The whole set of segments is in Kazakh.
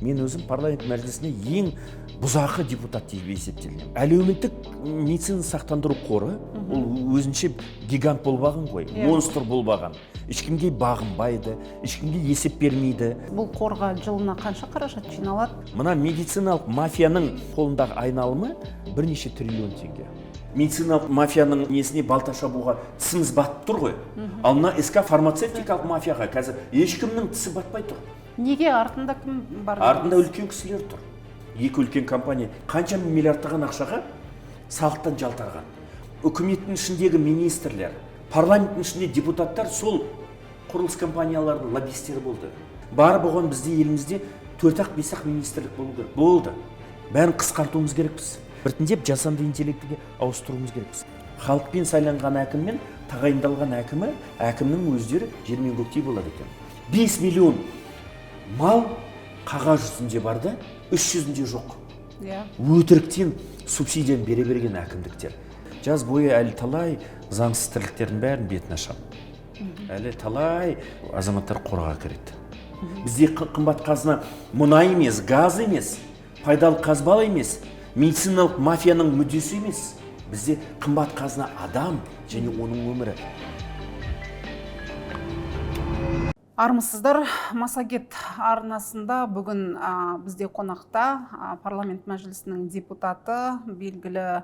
Мен өзім парламент мәжілісіне ең бұзақы депутат деп есептелінемін. Әлеуметтік медицина сақтандыру қоры ол өзінше гигант болбаған ғой, монстр болбаған. Ешкімге бағынбайды, ешкімге есеп бермейді. Бұл қорға жылына қанша қаражат жиналады? Мына медициналық мафияның қолындағы айналымы бірнеше триллион теңге. Медициналық мафияның несіне балта шабуға тісіміз батып тұр ғой. Ал мына СК фармацевтикалық мафияға қазір ешкімнің тісі батпай тұр. Неге артында кім бар? Артында үлкен кісілер тұр. Екі үлкен компания қанша миллиардтаған ақшаға салықтан жалтарған. Үкіметтің ішіндегі министрлер, парламенттің ішінде депутаттар сол құрылыс компанияларының лоббистері болды. Бар болған бізде елімізде 4-5 министрлік болу керек. Болды. Бәрін қысқартуымыз керекпіз. Біртіндеп жасанды интеллектіге ауыстыруымыз керекпіз. Халықпен сайланған әкім мен тағайындалған әкімнің өздері жер мен көктей болады екен. 5 миллион мал қағаз жүзінде бар да, 300-інде жоқ. Өтіріктен субсидияны бере берген әкімдіктер. Жаз бойы әлі талай заңсыз тірліктердің бәрін бетін ашамын. Әлі талай азаматтар қораға кіреді. Бізде қымбат қазына мұнай емес, газ емес, пайдалы қазбалы емес, медициналық мафияның мүддесі емес. Бізде қымбат қазына адам және оның өмірі. Армысыздар, Массагет арнасында бүгін бізде қонақта парламент мәжілісінің депутаты, белгілі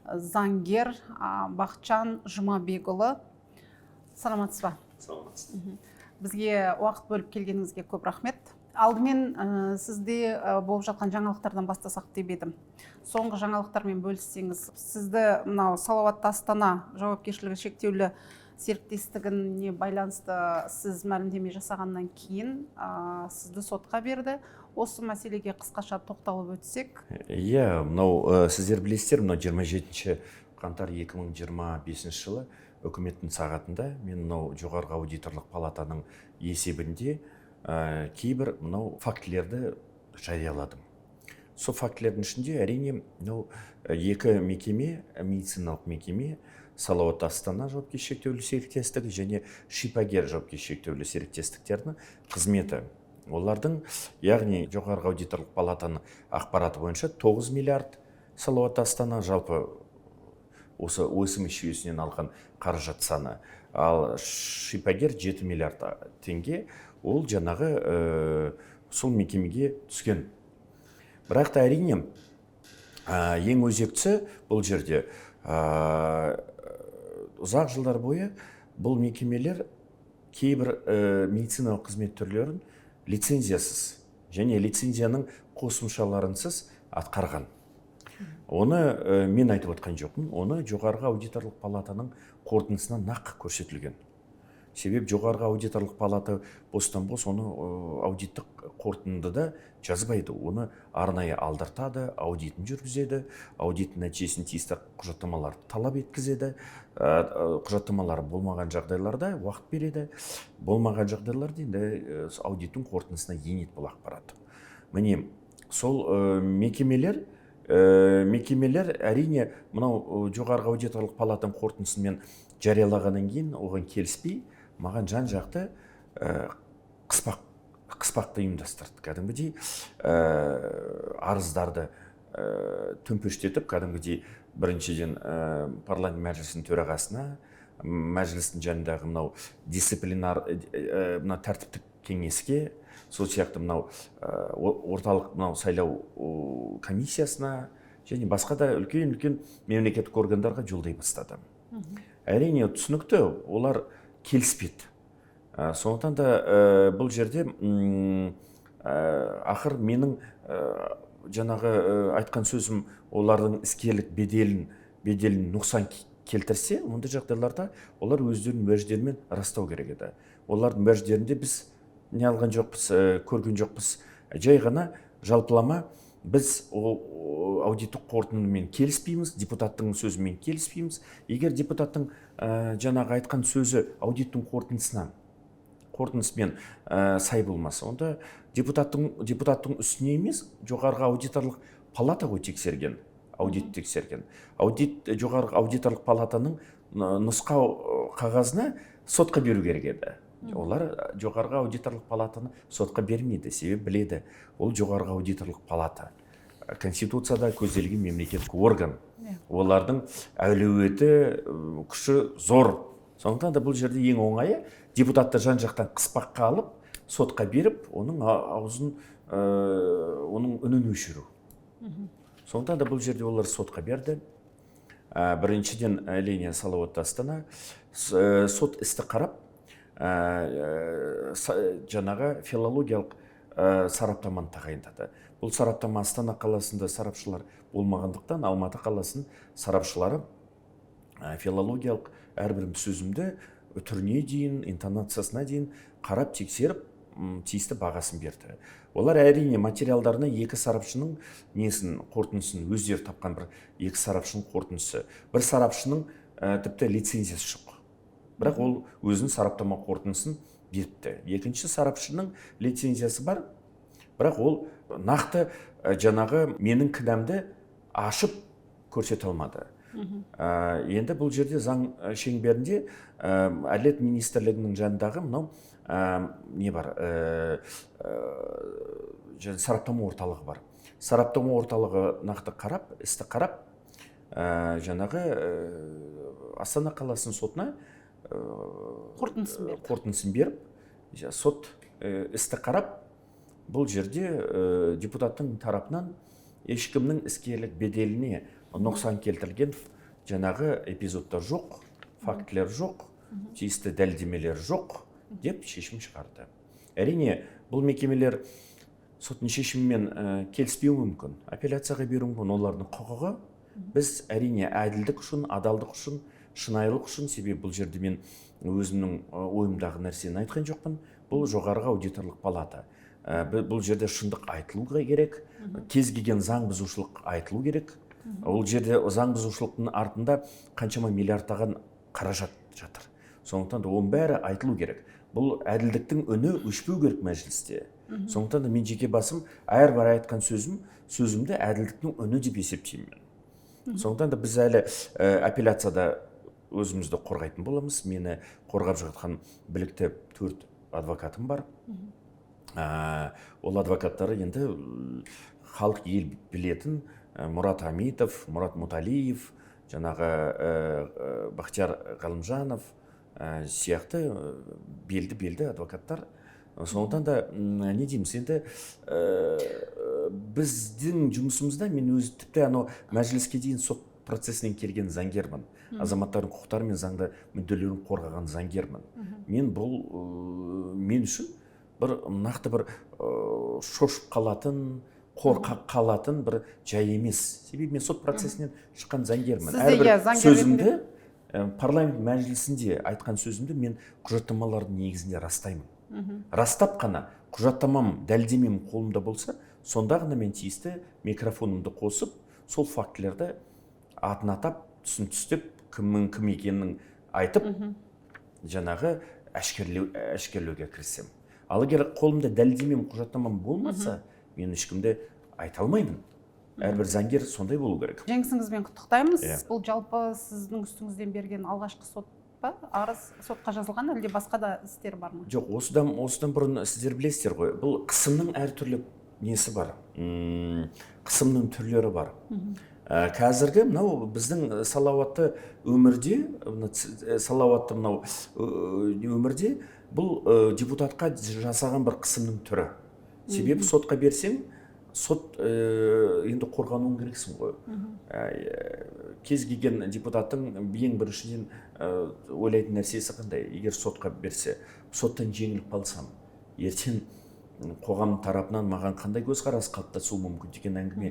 заңгер Бақытжан Жұмабекұлы. Саламатсыз ба? Саламатсыз. Бізге уақыт бөліп келгеніңізге көп рахмет. Алдымен сізде болып жатқан жаңалықтардан бастасақ деп едім. Соңғы жаңалықтармен бөліссеңіз, сізді мынау Салауатты Астана жауапкершілігі шектеулі серіктестігіне байланысты сіз мәлімдеме жасағаннан кейін сізді сотқа берді. Осы мәселеге қысқаша тоқталып өтсек. Иә, мынау сіздер білесіздер, мынау 27 қаңтар 2025 жылы үкіметтің сағатында мен мынау жоғарғы аудиторлық палатаның есебінде кейбір мынау фактілерді жарияладым. Сол фактілердің ішінде әрине мынау екі мекеме, медициналық мекеме, Салауатты Астана жауапкершілігі шектеулі серіктестігі және Шипагер жауапкершілігі шектеулі серіктестіктерінің қызметі. Олардың, яғни жоғарғы аудиторлық палатаның ақпараты бойынша 9 миллиард Салауатты Астана жалпы осы өсім жүйесінен алған қаражат саны, ал Шипагер 7 миллиард теңге ол жаңағы сол мекемеге түскен. Бірақ та әрине ең өзектісі бұл жерде ұзақ жылдар бойы бұл мекемелер кейбір медициналық қызмет түрлерін лицензиясыз және лицензияның қосымшаларынсыз атқарған. Оны мен айтып отқан жоқпын, оны жоғарғы аудиторлық палатаның қорытындысынан нақ көрсетілген. Себеп жоғарғы аудиторлық палата бостан бос оны аудиттік қорытындыда жазбайды. Оны арнайы алдыртады, аудитін жүргізеді, аудиттің нәтижесін тиісті құжаттамаларды талап еткізеді. Құжаттамалары болмаған жағдайларда уақыт береді, болмаған жағдайларда енді аудиттің қорытындысына енеді бұл ақпарат. Міне сол мекемелер әрине мынау жоғарғы аудиторлық палатаның қорытындысымен жариялағаннан кейін оған келіспей маған жан жақты қыспақты ұйымдастырды. Кәдімгідей арыздарды төмпештетіп, кәдімгідей біріншіден парламент мәжілісінің төрағасына, мәжілістің жанындағы мынау дисциплинар тәртіптік кеңеске, сол сияқты мынау орталық мынау сайлау комиссиясына және басқа да үлкен мемлекеттік органдарға жолдай бастады. Әрине түсінікті, олар келіспеді. Сондықтан да бұл жерде ақыр менің жаңағы айтқан сөзім олардың іскерлік беделін нұқсан келтірсе, ондай жағдайларда олар өздерінің уәждерімен растау керек еді. Олардың уәждерінде біз не алған жоқпыз, көрген жоқпыз. Жай ғана жалпылама біз аудиттік қорытындымен келіспейміз, депутаттың сөзімен келіспейміз. Егер депутаттың жаңағы айтқан сөзі аудиттің қорытындысымен сай болмаса, онда депутаттың үстіне емес, жоғарғы аудиторлық палата ғой тексерген, аудит тексерген. Жоғарғы аудиторлық палатаның нұсқау қағазына сотқа беру керек еді. Олар жоғарғы аудиторлық палатаны сотқа бермейді, себебі біледі, ол жоғарғы аудиторлық палата. Конституцияда көзделген мемлекеттік орган. Олардың әлеуеті, күші зор. Сондықтан да бұл жерде ең оңайы депутатты жан жақтан қыспаққа алып, сотқа беріп, оның аузын, оның үнін өшіру. Сондықтан да бұл жерде олар сотқа берді. Біріншіден Ления Салауатты Астана сот істі қарап, жаңағы филологиялық сараптаманы тағайындады. Бұл сараптама Астана қаласында сарапшылар болмағандықтан, Алматы қаласының сарапшылары филологиялық әрбір сөзімді түріне дейін, интонациясына дейін қарап, тексеріп, тиісті бағасын берді. Олар әрине материалдарына екі сарапшының қорытындысын өздері тапқан бір екі сарапшының қорытындысы. Бір сарапшының тіпті лицензиясы жоқ. Бірақ ол өзінің сараптама қорытындысын беріпті. Екінші сарапшының лицензиясы бар, бірақ ол нақты жаңағы менің кінәмді ашып көрсете алмады. Енді бұл жерде заң шеңберінде Әділет министрлігінің жанындағы мынау не бар, сараптама орталығы бар. Сараптама орталығы нақты қарап, істі қарап, жаңағы Астана қаласының сотына қорытындысын беріп, сот істі қарап, бұл жерде депутаттың тарапынан ешкімнің іскерлік беделіне нұқсан келтірген жаңағы эпизодтар жоқ, фактілер жоқ, тиісті дәлелдемелер жоқ деп шешім шығарды. Әрине, бұл мекемелер соттың шешімімен келіспеуі мүмкін, апелляцияға беруі мүмкін, олардың құқығы. Біз әрине әділдік үшін, адалдық үшін, шынайылық үшін, себебі бұл жерде мен өзімнің ойымдағы нәрсені айтқан жоқпын. Бұл жоғарғы аудиторлық палата. Бұл жерде шындық айтылуға керек, кез келген заң бұзушылық айтылу керек. Ол жерде заң бұзушылықтың артында қаншама миллиардтаған қаражат жатыр. Сондықтан да оның бәрі айтылу керек. Бұл әділдіктің үні өшпеу керек мәжілісте. Сондықтан да мен жеке басым әрбір айтқан сөзімді әділдіктің үні деп есептеймін. Сондықтан да біз әлі апелляцияда өзімізді қорғайтын боламыз. Мені қорғап жатқан білікті 4 адвокатым бар. Ол адвокаттары енді халық ел білетін Мұрат Амитов, Мұрат Муталиев, жаңағы Бахтияр Ғалымжанов сияқты белді адвокаттар. Сондықтан да не дейміз, енді біздің жұмысымызда мен өзі тіпті мәжіліске дейін сот процесінен келген заңгермін. Азаматтардың құқықтары мен заңды мүдделерін қорғаған заңгермін. Мен үшін бір нақты бір шошып қалатын, қорқақ қалатын бір жай емес. Себебі мен сот процесінен шыққан заңгермін. Әрбір сөзімді, парламент мәжілісінде айтқан сөзімді мен құжаттамалардың негізінде растаймын. Растап қана құжаттамам, дәлелдемем қолымда болса, сонда ғана мен тиісті микрофонымды қосып, сол фактілерді атын атап, түсін түстеп, кімнің кім екенін айтып, жаңағы әшкерлеуге кірісем. Ал егер қолымда дәлелдемем, құжаттамам болмаса, мен ешкімді айта алмаймын. Әрбір заңгер сондай болу керек. Жеңісіңізбен құттықтаймыз. Бұл жалпы сіздің үстіңізден берген алғашқы сот па? Арыз сотқа жазылған, әлде басқа да істер бар ма? Жоқ, осыдан бұрын сіздер білесіздер ғой. Бұл қысымның әртүрлі несі бар. Қысымның түрлері бар. Қазіргі мынау біздің салауатты өмірде, бұл депутатқа жасаған бір қысымның түрі. Себебі сотқа берсең, сот енді қорғануың керексің ғой. Кез келген депутаттың ең біріншіден ойлайтын нәрсесі қандай? Егер сотқа берсе, соттан жеңіліп қалсам, ертең қоғам тарапынан маған қандай көзқарас қалыптасуы мүмкін деген әңгіме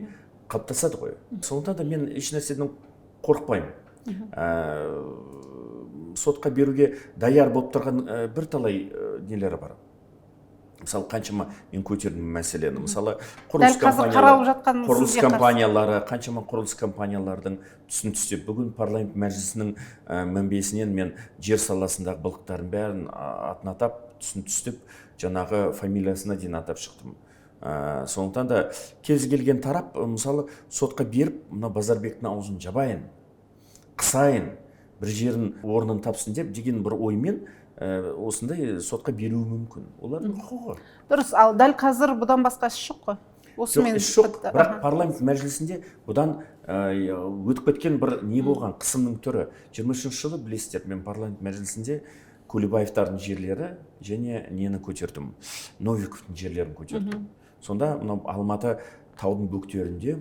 қалыптасады ғой. Сондықтан да мен еш нәрседен қорықпаймын. Сотқа беруге даяр болып тұрған бірталай нелері бар. Мысалы, қаншама мен көтердім мәселені. Мысалы, құрылыс компаниялары, қаншама құрылыс компаниялардың түсін түстеп, бүгін парламент мәжілісінің мінбесінен мен жер саласындағы былықтардың бәрін атын атап, түсін түстеп, жаңағы фамилиясына дейін атап шықтым. Сондықтан да кез келген тарап, мысалы, сотқа беріп, мына Базарбектің аузын жабайын, қысайын, бір жерін орнын тапсын деп деген бір оймен осындай сотқа беруі мүмкін. Олардың құқығы. Дұрыс, ал дәл қазір бұдан басқа іс жоқ қой. Жоқ, іс жоқ, бірақ парламент мәжілісінде бұдан өтіп кеткен бір не болған қысымның түрі. 23 жылы білесіздер, мен парламент мәжілісінде Көлебаевтардың жерлері және нені көтердім, Новиковтың жерлерін көтердім. Сонда мынау Алматы таудың бөктерінде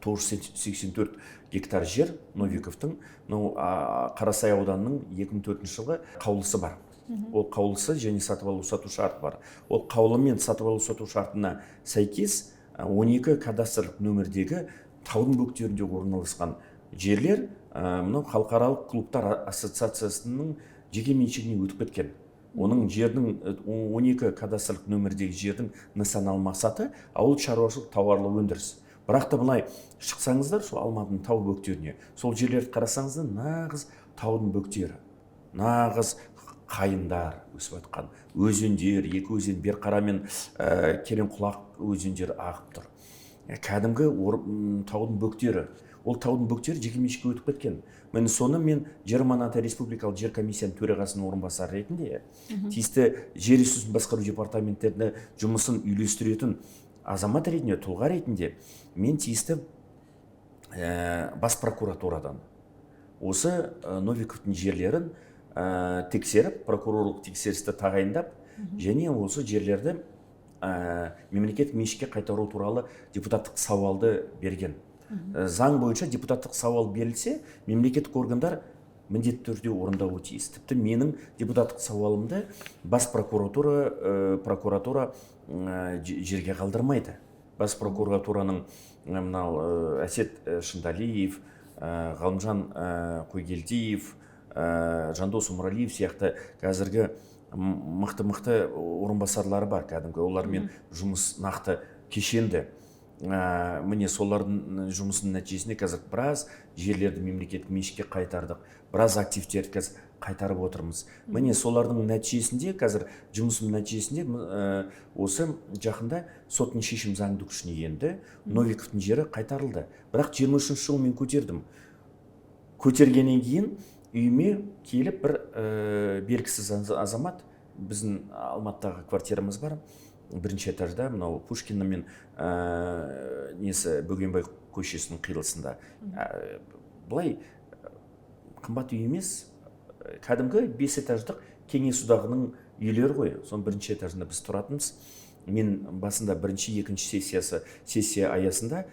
984 гектар жер Новиковтың, Қарасай ауданының 2004 жылғы қаулысы бар. Ол қаулысы және сатып алу сату шарты бар. Ол қаулы мен сатып алу сату шартына сәйкес 12 кадастрлық нөмірдегі таудың бөктерінде орналасқан жерлер мынау халықаралық клубтар ассоциациясының жеке меншігіне өтіп кеткен. Оның жердің 12 кадастрлық нөмірдегі жердің нысаналы мақсаты ауыл шаруашылық тауарлы өндіріс. Бірақ та былай шықсаңыздар сол Алматының тау бөктеріне, сол жерлерді қарасаңыздар нағыз таудың бөктері, нағыз қайындар өсіп жатқан, өзендер, екі өзен, Берқара мен Керенқұлақ өзендері ағып тұр. Кәдімгі таудың бөктері. Ол таудың бөктері жекеменшікке өтіп кеткен. Міне соны мен жер аманаты республикалық жер комиссияның төрағасының орынбасары ретінде тиісті жер ресурсын басқару департаменттеріне жұмысын үйлестіретін азамат ретінде, тұлға ретінде мен тиісті бас прокуратурадан осы Новиковтың жерлерін тексеріп, прокурорлық тексерісті тағайындап, және осы жерлерді мемлекеттік меншікке қайтару туралы депутаттық сауалды берген. Заң бойынша депутаттық сауал берілсе, мемлекеттік органдар міндетті түрде орындауы тиіс. Тіпті менің депутаттық сауалымды бас прокуратура жерге қалдырмайды. Бас прокуратураның Әсет Шындалиев, Ғалымжан Қойгелдиев, Жандос Умаралиев сияқты қазіргі мықты орынбасарлары бар. Кәдімгі олармен жұмыс нақты кешенді. Міне солардың жұмысының нәтижесінде қазір біраз жерлерді мемлекеттік меншікке қайтардық, біраз активтерді қазір қайтарып отырмыз. Міне солардың нәтижесінде, қазір жұмысының нәтижесінде осы жақында соттың шешім заңды күшіне енді, Новиковтың жері қайтарылды. Бірақ 23 жыл мен көтердім. Көтергеннен кейін үйіме келіп бір белгісіз азамат, біздің Алматыдағы квартирамыз бар, бірінші этажда, мынау Пушкина мен Бөгенбай көшесінің қиылысында. Бұлай қымбат үй емес, кәдімгі 5 этаждық кеңес одағының үйлері ғой. Соның бірінші этажында біз тұратынбыз. Мен басында бірінші, екінші сессия аясында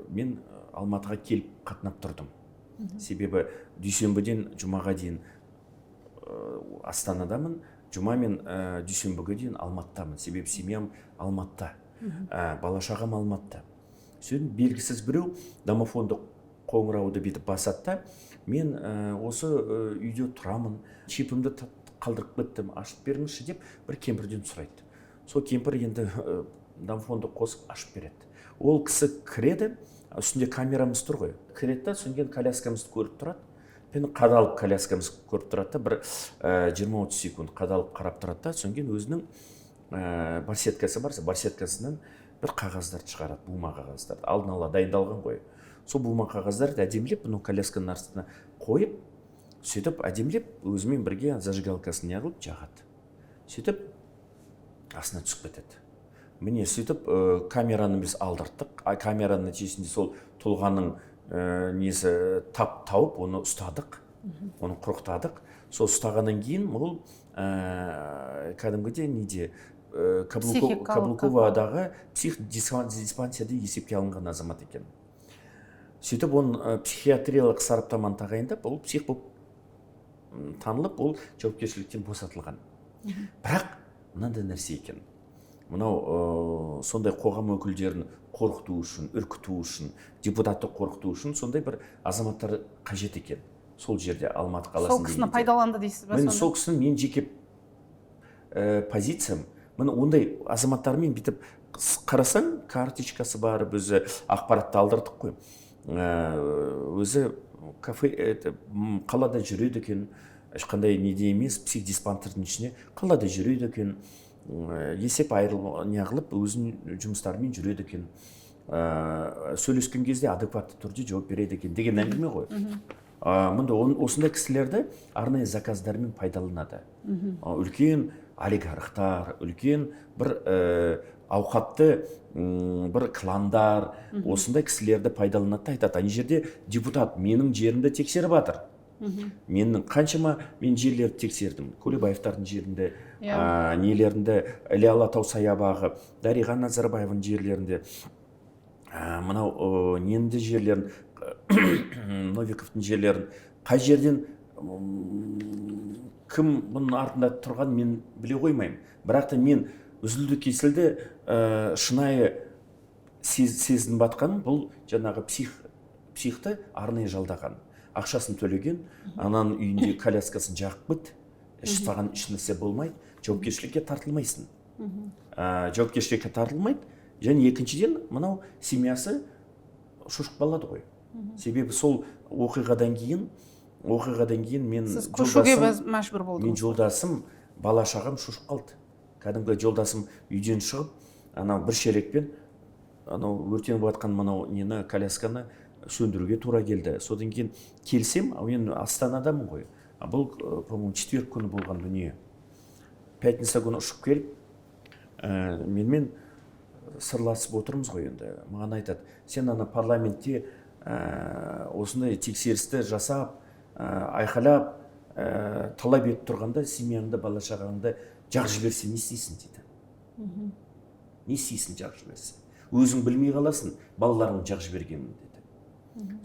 мен Алматыға келіп қатынап тұрдым. Себебі дүйсенбіден жұмаға дейін Астанадамын, жұма мен дүйсенбіге дейін Алматыдамын. Себебі семьям Алматыда, бала-шағам Алматыда. Сөйтіп белгісіз біреу домофонды қоңырауды бетіп басатта, мен осы үйде тұрамын, чипімді қалдырып кеттім, ашып беріңізші деп бір кемпірден сұрайды. Сол кемпір енді домофонды қосып ашып береді. Ол кісі кіреді, үстінде камерамыз тұр ғой. Кіреді, содан коляскамызды көріп тұрады. Мен қадалып коляскамызды көріп тұрады, бір 20-30 секунд қадалып қарап тұрады, содан өзінің барсеткасы барса, барсеткасынан бір қағаздарды шығарады, бума қағаздарды. Алдын ала дайындалған ғой. Сол бума қағаздарды әдемілеп, бұны колясканың астына қойып, сөйтіп әдемілеп, өзімен бірге зажигалкасын неғылып жағады. Сөйтіп астына түсіп кетеді. Міне сөйтіп камераны біз алдырттық. Камераның нәтижесінде сол тұлғаның тауып, оны ұстадық, оны құрықтадық. Сол ұстағаннан кейін ол кәдімгіде Каблуковадағы психдиспансерде есепке алынған азамат екен. Сөйтіп оны психиатриялық сараптаманы тағайындап, ол псих болып танылып, ол жауапкершіліктен босатылған. Бірақ мынандай нәрсе екен. Мынау сондай қоғам өкілдерін қорқыту үшін, үркіту үшін, депутатты қорқыту үшін сондай бір азаматтар қажет екен. Сол жерде Алматы қаласында. Сол кісіні пайдаланды дейсіз бе? Мен сол кісінің мен жеке позициям, міне ондай азаматтармен бүйтіп қарасаң, карточкасы бар, өзі ақпаратты алдырдық қой. Өзі қалада жүреді екен, ешқандай неде емес, психдиспансердің ішіне қалада жүреді екен, есеп неғылып өзінің жұмыстарымен жүреді екен, сөйлескен кезде адекватты түрде жауап береді екен деген әңгіме ғой. мында осындай кісілерді арнайы заказдармен пайдаланады. Үлкен олигархтар, үлкен бір ауқатты бір кландар осындай кісілерді пайдаланады, айтады, ана жерде депутат менің жерімді тексеріп жатыр. Менің қаншама мен жерлерді тексердім. Көлебаевтардың жерінде, нелерінде, Іле Алатау саябағы, Дариға Назарбаевың жерлерінде, мынау ненде жерлерін, Новиковтың жерлерін, қай жерден кім бұның артында тұрған мен біле қоймаймын. Бірақ та мен үзілді кесілді шынайы сезініп батқан бұл жаңағы психті арнайы жалдаған. Ақшасын төлеген, ананың үйінде коляскасын жағып біт, саған ішінесе болмайды, жауапкершілікке тартылмайсың. Жауапкершілікке тартылмайды, және екіншіден мынау семьясы шошып қалады ғой. Себебі сол оқиғадан кейін мен сіз көшуге мәжбүр болдыңыз. Мен жолдасым, бала шағам шошып қалды. Кәдімгі жолдасым үйден шығып, анау бір шелекпен анау өртеніп жатқан мынау нені колясканы сөндіруге тура келді. Содан кейін келсем, мен Астанадамын ғой. Бұл, по-моему, четверг күні болған дүние. Пятница күні ұшып келіп, менімен сырласып отырмыз ғой енді. Маған айтады, сен ана парламентте осындай тексерісті жасап, айқайлап, талап етіп тұрғанда, семьяңды, бала шағаңды жақ жіберсе не істейсің дейді. Не істейсің жақ жіберсе? Өзің білмей қаласың, балаларың жақ жібергенін дейді.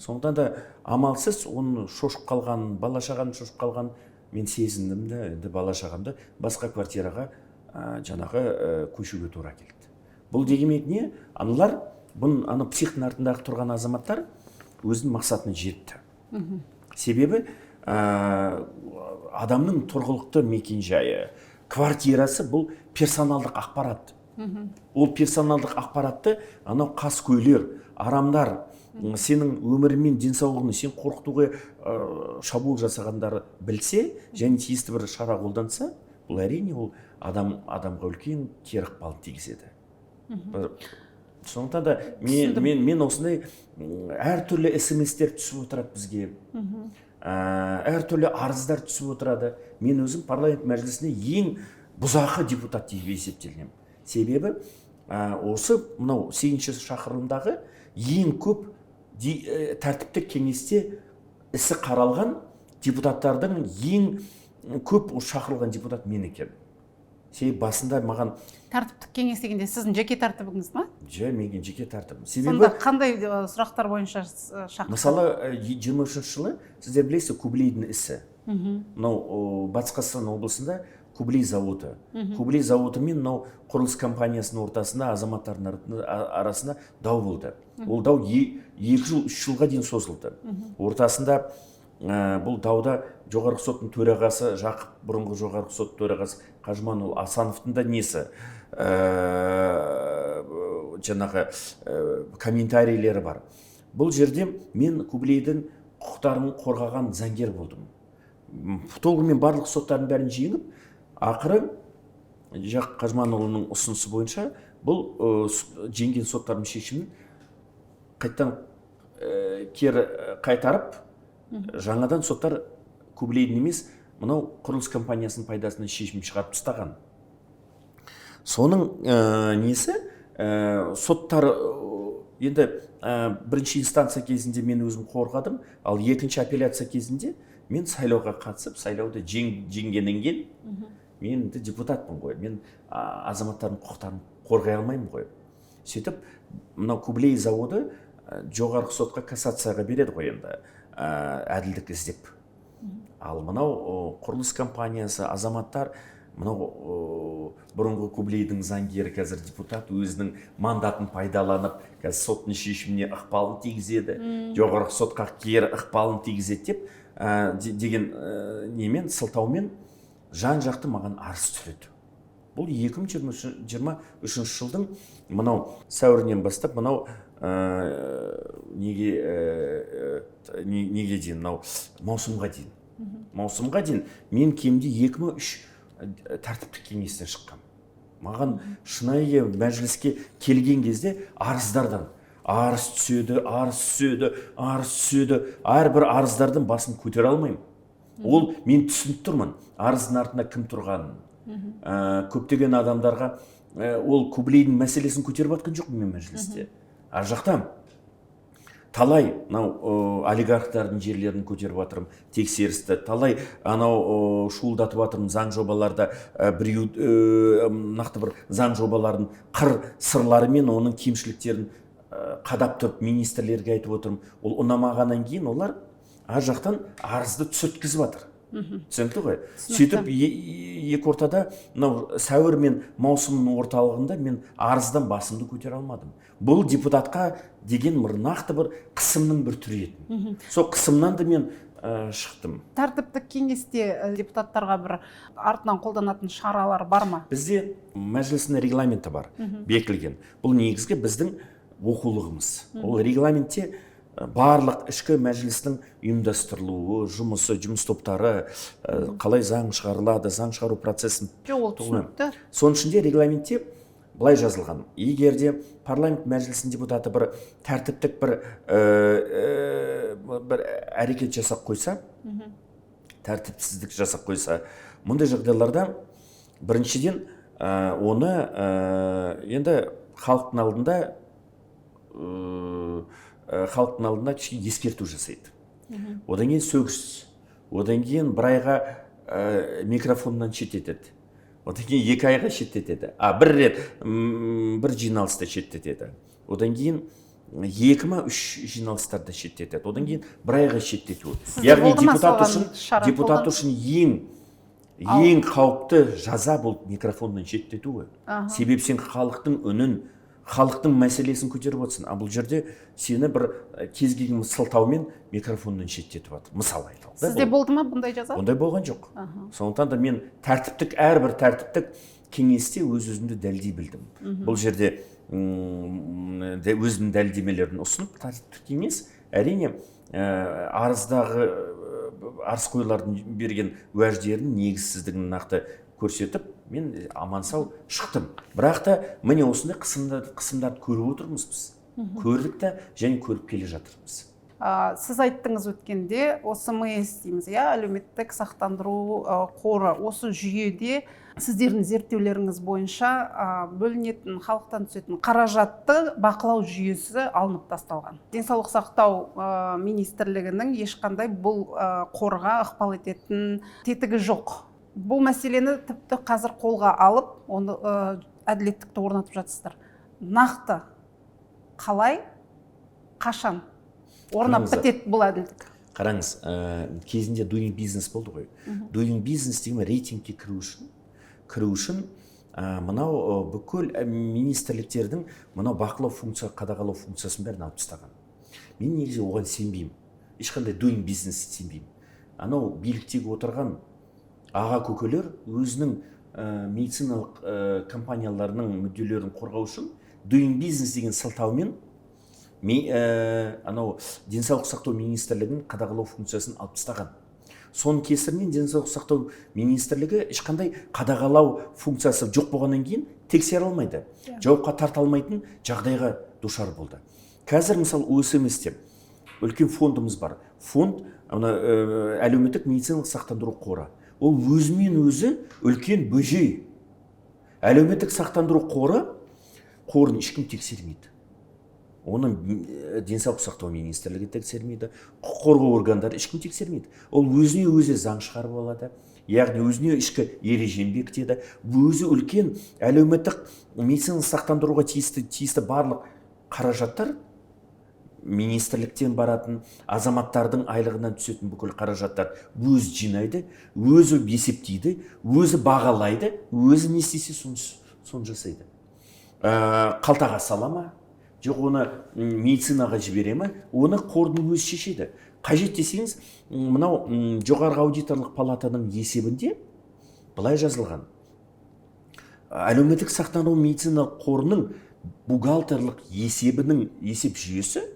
Сондықтан да амалсыз оны шошып қалған, бала шағаны шошып қалған мен сезіндім де, енді бала шағамды басқа квартираға жаңағы көшуге тура келді. Бұл дегенмен не? Аналар, ана психтің артындағы тұрған азаматтар өзінің мақсатына жетті. Себебі адамның тұрғылықты мекенжайы, квартирасы бұл персоналдық ақпарат. Ол персоналдық ақпаратты анау қаскөйлер, арамдар, сенің өмірімен, денсаулығын сен қорқытуға шабуыл жасағандары білсе, және тиісті бір шара қолданса, бұл әрине ол адамға үлкен кері ықпалын тигізеді. Сондықтан да мен осындай әртүрлі SMS-тер түсіп отырады бізге, әртүрлі арыздар түсіп отырады. Мен өзім парламент мәжілісіне ең бұзақы депутат деп есептелінемін. Себебі осы мынау 8-ші шақырылымдағы ең көп тәртіптік кеңесте ісі қаралған депутаттардың ең көп шақырылған депутат мен екен. Себебі басында маған тәртіптік кеңес дегенде сіздің жеке тәртібіңіз ма? Менің жеке тәртібім. Сонда қандай сұрақтар бойынша шақырды? Мысалы 23-ші жылы сіздер білесіз Кублейдің ісі. Мынау Батыс Қазақстан облысында Кублей заводы. Кублей заводы мен мынау құрылыс компаниясының ортасында азаматтардың арасында дау болды. Ол дау 2 жыл, 3 жылға дейін созылды. Ортасында бұл дауда жоғарғы соттың төрағасы Жақып, бұрынғы жоғарғы сот төрағасы Қажыманұлы Асановтың да несі жаңағы комментарийлері бар. Бұл жерде мен Кублейдің құқықтарын қорғаған заңгер болдым. Толығымен барлық соттардың бәрін жеңіп, ақыры Жақып Қажыманұлының ұсынысы бойынша бұл жеңген соттардың шешімін қайттан кері қайтарып, жаңадан соттар Кублейдің емес, мынау құрылыс компаниясының пайдасына шешім шығарып тастаған. Соның несі, соттар енді бірінші инстанция кезінде мен өзім қорғадым, ал екінші апелляция кезінде мен сайлауға қатысып, сайлауды жеңгеннен кейін мен депутатпын ғой, мен азаматтардың құқықтарын қорғай алмаймын ғой. Сөйтіп, мынау Кублей заводы жоғарғы сотқа кассацияға береді ғой енді, әділдік іздеп. Ал мынау құрылыс компаниясы, азаматтар, мынау бұрынғы Кублейдің заңгері қазір депутат өзінің мандатын пайдаланып, қазір соттың шешіміне ықпалын тигізеді, жоғарғы сотқа кері ықпалын тигізеді деген немен, сылтаумен жан жақты маған арыз түсіреді. Бұл 2023 жылдың мынау сәуірінен бастап мынау неге дейін, мынау маусымға дейін мен кемде 2-3 тәртіптік кеңестен шыққам. Маған шынайы мәжіліске келген кезде арыздардан арыз түседі, әрбір арыздардың басын көтере алмаймын. Ол мен түсініп тұрмын, арыздың артында кім тұрғанын. Көптеген адамдарға ол Кублейдің мәселесін көтеріп жатқан жоқ мен мәжілісте. Ар жақта талай олигархтардың жерлерін көтеріп жатырмын, тексерісті, талай шуылдатып жатырмын заң жобаларда, нақты бір заң жобалардың қыр сырлары мен оның кемшіліктерін қадап тұрып министрлерге айтып отырмын. Ол ұнамағаннан кейін олар ар жақтан арызды түсірткізіп жатыр. Түсінікті ғой. Сөйтіп екі ортада сәуір мен маусымның орталығында мен арыздан басымды көтере алмадым. Бұл депутатқа деген нақты бір қысымның бір түрі еді. Сол қысымнан да мен шықтым. Тәртіптік кеңесте депутаттарға бір артынан қолданатын шаралар бар ма? Бізде мәжілістің регламенті бар, бекілген. Бұл негізгі біздің оқулығымыз. Ол регламентте барлық ішкі мәжілістің ұйымдастырылуы, жұмыс топтары, қалай заң шығарылады, заң шығару процесін. Ол түсінікті. Соның ішінде регламентте былай жазылған. Егер де парламент мәжілісінің депутаты бір тәртіптік бір әрекет жасап қойса, тәртіпсіздік жасап қойса, мұндай жағдайларда біріншіден оны енді халықтың алдында кішкене ескерту жасайды. Одан кейін сөгіс, одан кейін бір айға микрофоннан шеттетеді. Одан кейін 2 айға шеттетеді. Бір рет бір жиналыста шеттетеді. Одан кейін 2 ма 3 жиналыстарда шеттетеді. Одан кейін бір айға шеттетеді. Яғни депутат үшін ең қауіпті жаза бұл микрофоннан шеттету. Себебі сен халықтың үнін, халықтың мәселесін көтеріп отырсың. Бұл жерде сені бір кез келген сылтаумен микрофоннан шеттетіп жатыр. Мысалы айталық. Сізде болды ма бұндай жаза? Ондай болған жоқ. Сондықтан да мен әрбір тәртіптік кеңесте өз-өзімді дәлелдей білдім. Бұл жерде өзімнің дәлелдемелерін ұсынып, тәртіптік кеңес әрине арыз қойлардың берген уәждерінің негізсіздігін нақты көрсетіп, мен аман сау шықтым. Бірақ та міне осындай қысымдарды көріп отырмыз біз. Көрдік та және көріп келе жатырмыз. Сіз айттыңыз өткенде, осы МС дейміз, әлеуметтік сақтандыру қоры, осы жүйеде сіздердің зерттеулеріңіз бойынша бөлінетін, халықтан түсетін қаражатты бақылау жүйесі алынып тасталған. Денсаулық сақтау министрлігінің ешқандай бұл қорға ықпал ететін тетігі жоқ. Бұл мәселені тіпті қазір қолға алып, оны әділеттікті орнатып жатсыздар. Нақты қалай, қашан орнап бітеді бұл әділдік? Қараңыз, кезінде Doing Business болды ғой. Doing Business деген рейтингке кіру үшін мынау бүкіл министрліктердің мынау бақылау функция, қадағалау функциясын бәрін алып тастаған. Мен негізі оған сенбеймін. Ешқандай Doing Business сенбеймін. Анау биліктегі отырған аға көкелер өзінің медициналық компанияларының мүдделерін қорғау үшін Doing Business деген сылтаумен денсаулық сақтау министрлігінің қадағалау функциясын алып тастаған. Соның кесірінен денсаулық сақтау министрлігі ешқандай қадағалау функциясы жоқ болғаннан кейін тексере алмайды. Жауапқа тарта алмайтын жағдайға душар болды. Қазір мысалы ОСМС-те үлкен фондымыз бар. Фонд әлеуметтік медициналық сақтандыру қоры. Ол өзімен өзі үлкен бөжей. Әлеуметтік сақтандыру қорын ешкім тексермейді. Оның денсаулық сақтау министрлігі тексермейді, құқық қорғау органдары ешкім тексермейді. Ол өзіне өзі заң шығарып алады, яғни өзіне ішкі ережені бекітеді. Өзі үлкен әлеуметтік медициналық сақтандыруға тиісті барлық қаражаттар министрліктен баратын, азаматтардың айлығынан түсетін бүкіл қаражаттар өзі жинайды, өзі есептейді, өзі бағалайды, өзі не істесе соны жасайды. Қалтаға сала ма, жоқ оны медицинаға жібере ме, оны қордың өзі шешеді. Қажет десеңіз, мынау жоғарғы аудиторлық палатаның есебінде былай жазылған. Әлеуметтік сақтандыру медициналық қорының бухгалтерлік есебінің есеп жүйесі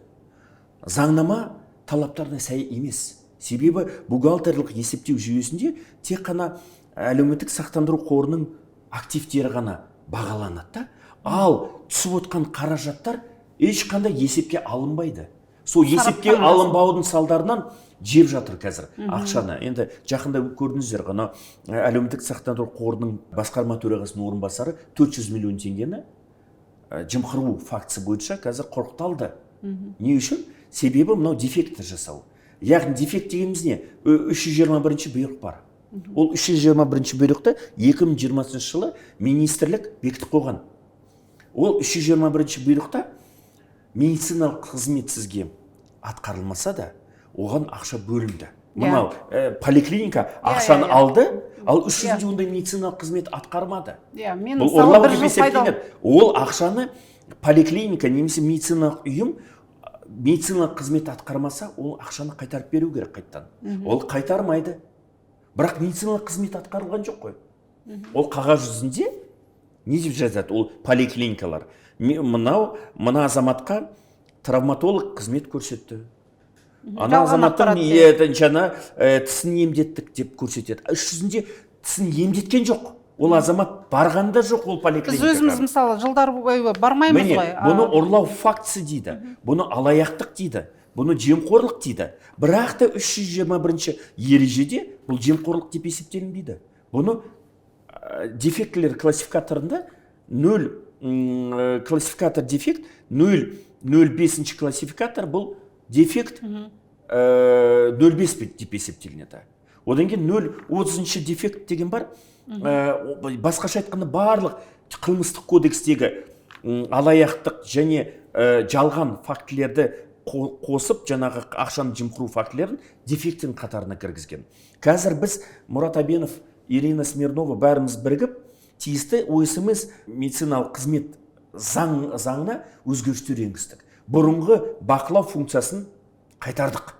заңнама талаптарына сай емес. Себебі бухгалтерлік есептеу жүйесінде тек қана әлеуметтік сақтандыру қорының активтері ғана бағаланады. Ал түсіп отқан қаражаттар ешқандай есепке алынбайды. Сол есепке Сараптама алынбаудың салдарынан жеп жатыр қазір ақшаны. Енді жақында көрдіңіздер ғана әлеуметтік сақтандыру қорының басқарма төрағасының орынбасары 400 миллион теңгені жымқыру фактісі бойынша қазір қорқыталды. Не үшін? Себебі мынау дефекті жасау. Яғни дефект дегеніміз не? 321 бұйрық бар. Ол 321 бұйрықты 2020 жылы министрлік бекітіп қойған. Ол 321 бұйрықта медициналық қызмет сізге атқарылмаса да, оған ақша бөлінді. Мынау поликлиника ақшаны алды, ал 300 ондай медициналық қызмет атқармады. Мен Бұл мысалы ұрлау бір деп жыл есептелінеді. Ол ақшаны поликлиника немесе медициналық ұйым медициналық қызмет атқармаса, ол ақшаны қайтарып беру керек қайттан. Ол қайтармайды. Бірақ медициналық қызмет атқарылған жоқ қой. Ол қағаз жүзінде не деп жазады? Ол поликлиникалар. Мына азаматқа травматолог қызмет көрсетті. Ана азаматтың жаңа тісін емдеттік деп көрсетеді. Іс жүзінде тісін емдеткен жоқ. Ол азамат барғанда жоқ ол поликлиникаға. Біз өзіміз мысалы жылдар бойы бармаймыз ғой. Бұны ұрлау фактісі дейді. Бұны алаяқтық дейді. Бұны жемқорлық дейді. Бірақ та 321 ережеде бұл жемқорлық деп есептелінбейді. Бұны дефектілер классификаторында 0 классификатор дефект, 0,05 классификатор бұл дефект 0,5 деп есептелінеді. Одан кейін 0,30 дефект деген бар. Басқаша айтқанда барлық қылмыстық кодекстегі алаяқтық және жалған фактілерді қосып, жаңағы ақшаны жымқыру фактілерін дефекттің қатарына кіргізген. Қазір біз Мұрат Абенов, Ирина Смирнова бәріміз бірігіп, тиісті ойысымыз медициналық қызмет заңына өзгерістер енгіздік. Бұрынғы бақылау функциясын қайтардық.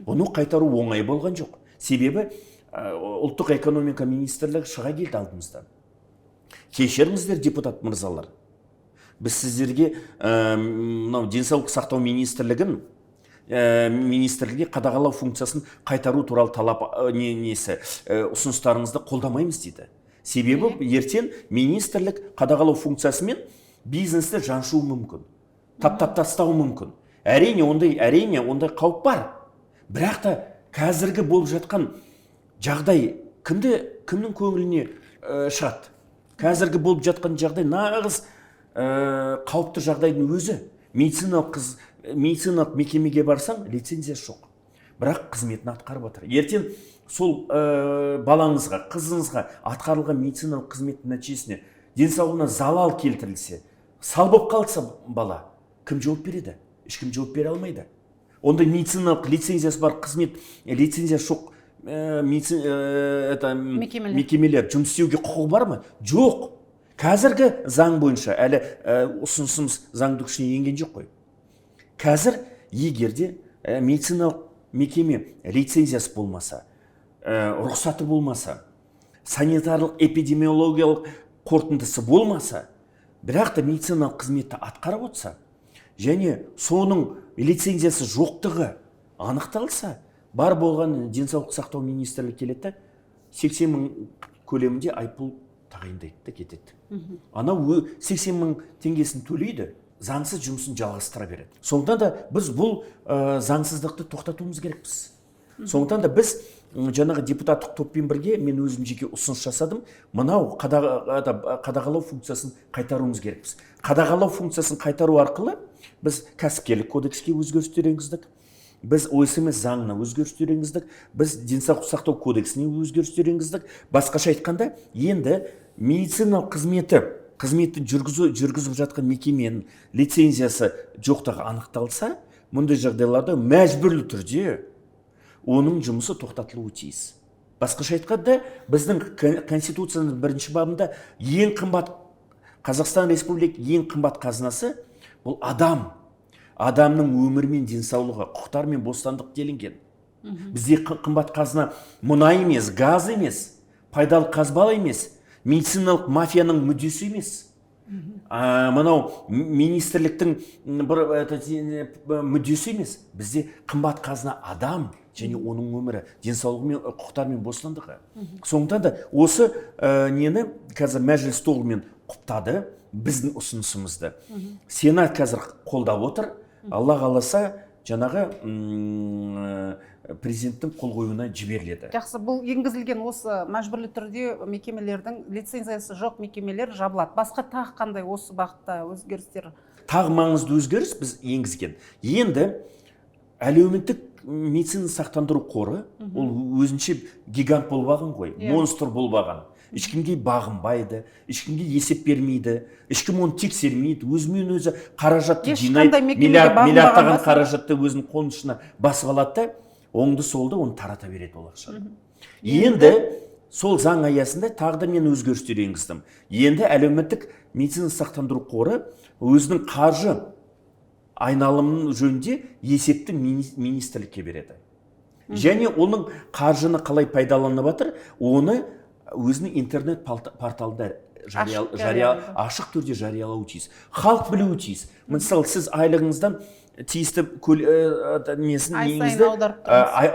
Оны қайтару оңай болған жоқ. Себебі ұлттық экономика министрлігі шыға келді алдымызда. Кешіріңіздер, депутат мырзалар. Біз сіздерге денсаулық сақтау министрлігіне қадағалау функциясын қайтару туралы талап ұсыныстарыңызды қолдамаймыз дейді. Себебі ертең министрлік қадағалау функциясымен бизнесті жаншуы мүмкін, таптап тастауы мүмкін. Әрине ондай қауіп бар. Бірақ та қазіргі болып жатқан жағдай кімнің көңіліне шығады? Қазіргі болып жатқан жағдай нағыз қауіпті жағдайдың өзі. Медициналық мекемеге барсаң, лицензия жоқ. Бірақ қызметін атқарып отыр. Ертең сол балаңызға, қызыңызға атқарылған медициналық қызметтің нәтижесіне денсаулығына залал келтірілсе, сал болып қалса бала, кім жауап береді? Ешкім жауап бере алмайды. Онда медициналық лицензиясы бар қызмет, лицензия жоқ мекемелер жұмыс істеуге құқығы бар ма? Жоқ. Қазіргі заң бойынша әлі ұсынысымыз заңды күшіне енген жоқ қой. Қазір егерде медициналық мекеме лицензиясы болмаса, рұқсаты болмаса, санитарлық эпидемиологиялық қорытындысы болмаса, бірақ та медициналық қызметті атқарып отырса, және соның лицензиясы жоқтығы анықталса, бар болған денсаулық сақтау министрлігі келеді, 80 мың көлемінде айыппұл тағайындайды да кетеді. Анау 80 мың теңгесін төлейді, заңсыз жұмысын жалғастыра береді. Сондықтан да біз бұл заңсыздықты тоқтатуымыз керекпіз. Сондықтан да біз жаңағы депутаттық топпен бірге мен өзім жеке ұсыныс жасадым. Мынау қадағалау функциясын қайтаруымыз керекпіз. Қадағалау функциясын қайтару арқылы біз кәсіпкерлік кодекске өзгерістер енгіздік. Біз ОСМС заңына өзгерістер енгіздік. Біз денсаулық сақтау кодексіне өзгерістер енгіздік. Басқаша айтқанда, енді медициналық қызметті жүргізіп жатқан мекеменің лицензиясы жоқтығы анықталса, мұндай жағдайларда мәжбүрлі түрде оның жұмысы тоқтатылуы тиіс. Басқаша айтқанда, біздің Конституцияның 1-ші бабында ең қымбат, Қазақстан Республика ең қымбат қазынасы бұл адам. Адамның өмірі мен денсаулығы, құқықтары мен бостандық делінген. Бізде қымбат қазына мұнай емес, газ емес, пайдалы қазбалы емес, медициналық мафияның мүддесі емес. Мынау министрліктің мүддесі емес. Бізде қымбат қазына адам және оның өмірі, денсаулығы мен құқықтары мен бостандығы. Сондықтан да осы нені қазір мәжіліс толығымен құптады біздің ұсынысымызды. Сенат қазір қолдап отыр. Алла қаласа жаңағы президенттің қол қоюына жіберіледі. Жақсы, бұл енгізілген осы мәжбүрлі түрде мекемелердің лицензиясы жоқ мекемелер жабылады. Басқа тағы қандай осы бағытта өзгерістер? Тағы маңызды өзгеріс біз енгізген. Енді әлеуметтік медицина сақтандыру қоры ол өзінше гигант болбаған ғой, монстр болбаған. Ешкімге бағынбайды, ешкімге есеп бермейді, ешкім оны тексермейді, өзімен өзі қаражатты жинайды, миллиардтаған қаражатты өзінің қолының ішіне басып алады да, оңды солды оны тарата береді ол ақшаны. Енді сол заң аясында тағы да мен өзгерістер енгіздім. Енді әлеуметтік медицина сақтандыру қоры өзінің қаржы айналымының жөнінде есепті министрлікке береді. Және оның қаржыны қалай пайдаланып жатыр, оны өзінің интернет порталында ашық түрде жариялауы тиіс. Халық білуі тиіс. Мысалы, сіз айлығыңыздан тиісті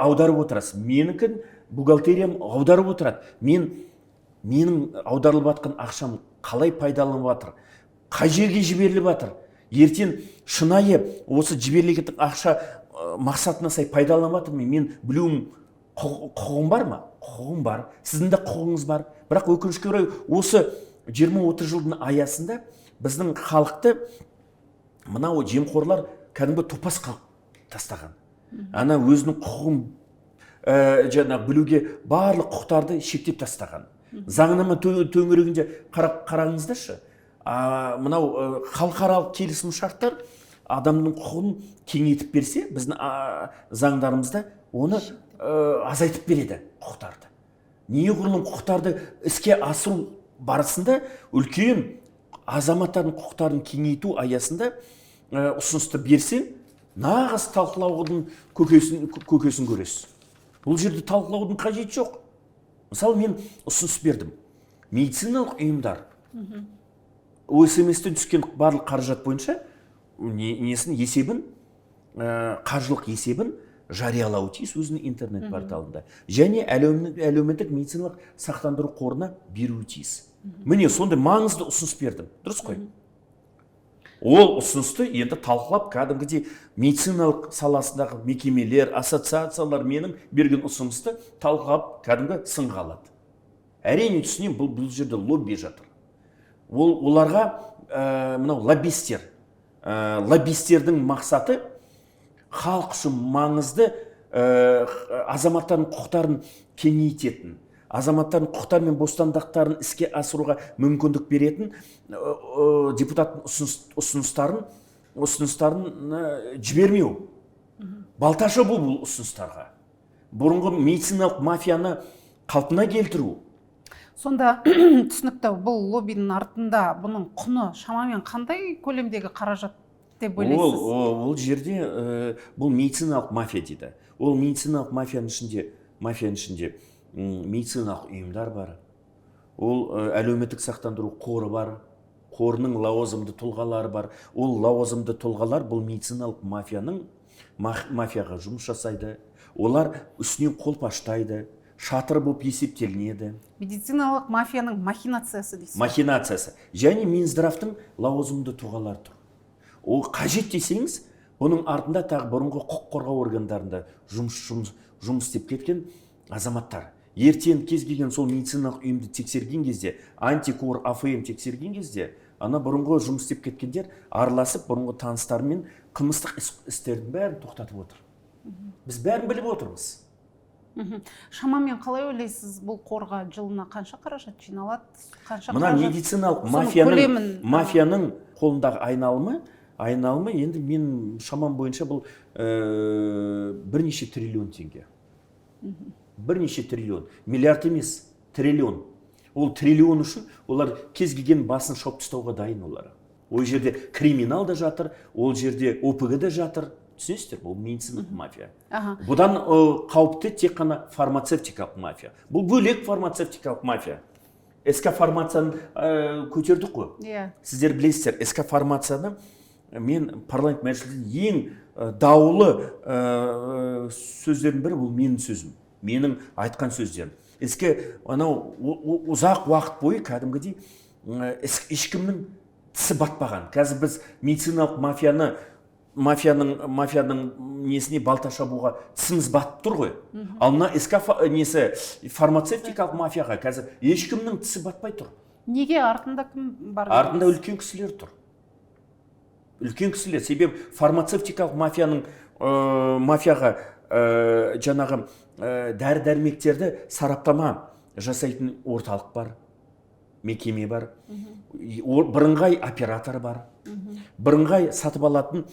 аударып отырасыз. Менікін бухгалтериям аударып отырады. Менің аударылып жатқан ақшам қалай пайдаланып жатыр, қай жерге жіберіліп жатыр, ертең шынайы осы жіберілген ақша мақсатына сай пайдаланып жатыр ма, мен білуім құқығым бар ма? Құқығым бар, сіздің де құқығыңыз бар. Бірақ өкінішке орай осы 20-30 жылдың аясында біздің халықты мынау жемқорлар кәдімгі топас қылып тастаған. Ана өзінің құқығын білуге барлық құқықтарды шектеп тастаған. Заңнама төңірегінде қараңыздаршы. Мынау халықаралық келісім шарттар адамның құқығын кеңейтіп берсе, біздің заңдарымызда оны азайтып береді құқықтарды. Неғұрлым құқықтарды іске асыру барысында үлкен азаматтардың құқықтарын кеңейту аясында ұсынысты берсең, нағыз талқылаудың көкесін көресіз. Бұл жерде талқылаудың қажеті жоқ. Мысалы, мен ұсыныс бердім. Медициналық ұйымдар ОСМС-тен түскен барлық қаражат бойынша есебін, қаржылық есебін жариялауы тиіс өзінің интернет порталында. Және әлеуметтік медициналық сақтандыру қорына беруі тиіс. Міне сондай маңызды ұсыныс бердім. Дұрыс қой? Ол ұсынысты енді талқылап, кәдімгідей медициналық саласындағы мекемелер, ассоциациялар менің берген ұсынысты талқылап, кәдімгі сынға алады. Әрине түсінемін, бұл жерде лобби жатыр. Оларға мынау лоббистер. Лоббистердің мақсаты халық үшін маңызды азаматтардың құқықтарын кеңейтетін, азаматтардың құқықтары мен бостандықтарын іске асыруға мүмкіндік беретін депутаттың ұсыныстарын жібермеу. Балташы бұл ұсыныстарға. Бұрынғы медициналық мафияны қалпына келтіру. Сонда түсінікті, бұл лоббидің артында бұның құны шамамен қандай көлемдегі қаражат деп ойлайсыз? Ол жерде бұл медициналық мафия дейді. Ол медициналық мафияның ішінде медициналық ұйымдар бар. Ол әлеуметтік сақтандыру қоры бар. Қорының лауазымды тұлғалары бар. Ол лауазымды тұлғалар бұл медициналық мафияға жұмыс жасайды. Олар үстінен қолпаштайды, шатыр болып есептелінеді. Медициналық мафияның махинациясы дейсіз? Махинациясы. Және Минздравтың лауазымды тұлғалары тұр. Ол қажет десеңіз, бұның артында тағы бұрынғы құқық қорғау органдарында жұмыс істеп кеткен азаматтар. Ертең кез келген сол медициналық ұйымды тексерген кезде, антикор, АФМ тексерген кезде, ана бұрынғы жұмыс істеп кеткендер араласып, бұрынғы таныстарымен қылмыстық істердің бәрін тоқтатып отыр. Біз бәрін біліп отырмыз. Шамамен қалай ойлайсыз, бұл қорға жылына қанша қаражат жиналады? Мына медициналық мафияның қолындағы айналымы енді мен шамам бойынша бұл бірнеше триллион теңге. Бірнеше триллион. Миллиард емес, триллион. Ол триллион үшін олар кез келген басын шауып тастауға дайын олар. Ол жерде криминал да жатыр, ол жерде ОПГ да жатыр. Түсінесіздер, бұл медициналық мафия. Бұдан қауіпті тек қана фармацевтикалық мафия. Бұл бөлек фармацевтикалық мафия. СК фармацияны көтердік қой. Сіздер білесіздер, СК фармацияны мен парламент мәжілісінде ең даулы сөздердің бірі бұл менің сөзім. Менің айтқан сөздерім. СК ұзақ уақыт бойы кәдімгідей ешкімнің тісі батпаған. Қазір біз медициналық мафияның несіне балта шабуға тісіміз батып тұр ғой. Ал мына фармацевтикалық мафияға қазір ешкімнің тісі батпай тұр. Неге артында кім бар? Артында үлкен кісілер тұр. Үлкен кісілер. Себебі фармацевтикалық мафияға жаңағы дәрі-дәрмектерді сараптама жасайтын орталық бар, мекеме бар, бірыңғай оператор бар, бірыңғай сатып алатын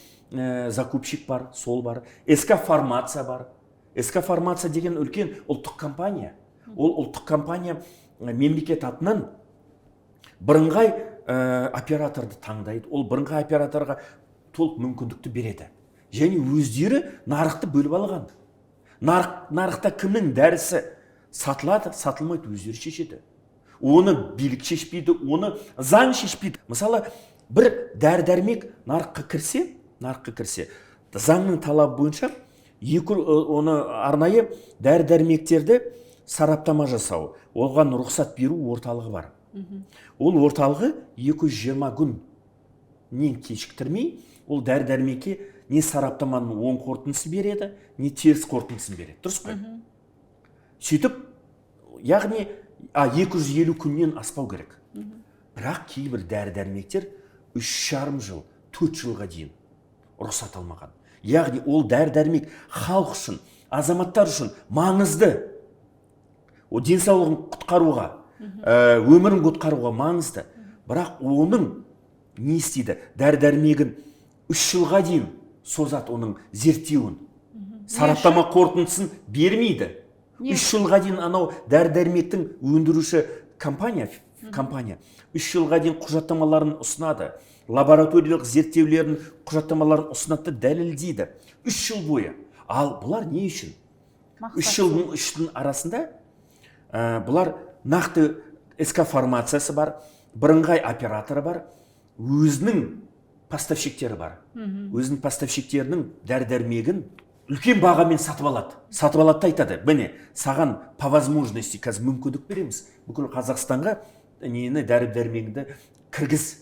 закупщик бар, сол бар, СК фармация бар. СК фармация деген үлкен ұлттық компания. Ол ұлттық компания мемлекет атынан бірыңғай операторды таңдайды. Ол бірыңғай операторға толық мүмкіндікті береді. Және өздері нарықты бөліп алған. Нарықта кімнің дәрісі сатылады, сатылмайды, өздері шешеді. Оны билік шешпейді, оны заң шешпейді. Мысалы, бір дәрі-дәрмек нарыққа кірсе, заңның талабы бойынша оны арнайы дәрі-дәрмектерді сараптама жасау, оған рұқсат беру орталығы бар. Ол орталығы 220 күн не кешіктірмей, ол дәрі-дәрмекке не сараптаманың оң қорытындысын береді, не теріс қорытындысын береді. Дұрыс қой? Сөйтіп, яғни 250 күннен аспау керек. Бірақ кейбір дәрі-дәрмектер 3,5 жыл, 4 жылға дейін рұқсат алмаған. Яғни ол дәрі-дәрмек халық үшін, азаматтар үшін маңызды. О денсаулығын құтқаруға, өмірін құтқаруға маңызды. Бірақ оның не істейді? Дәрі-дәрмегін 3 жылға дейін созат оның зерттеуін. Сараптама қорытындысын бермейді. 3 жылға дейін анау дәрі-дәрмектің өндіруші компания 3 жылға дейін құжаттамаларын ұсынады. Лабораториялық зерттеулерін құжаттамаларын ұсынады, дәлелдейді. 3 жыл бойы. Ал бұлар не үшін? 3 жылдың арасында бұлар нақты СК фармациясы бар, бірыңғай операторы бар, өзінің поставщиктері бар. Өзінің поставщиктерінің дәрі-дәрмегін үлкен бағамен сатып алады. Сатып алады да айтады, міне, саған по возможности қазір мүмкіндік береміз. Бүкіл Қазақстанға дәрі-дәрмегіңді кіргіз.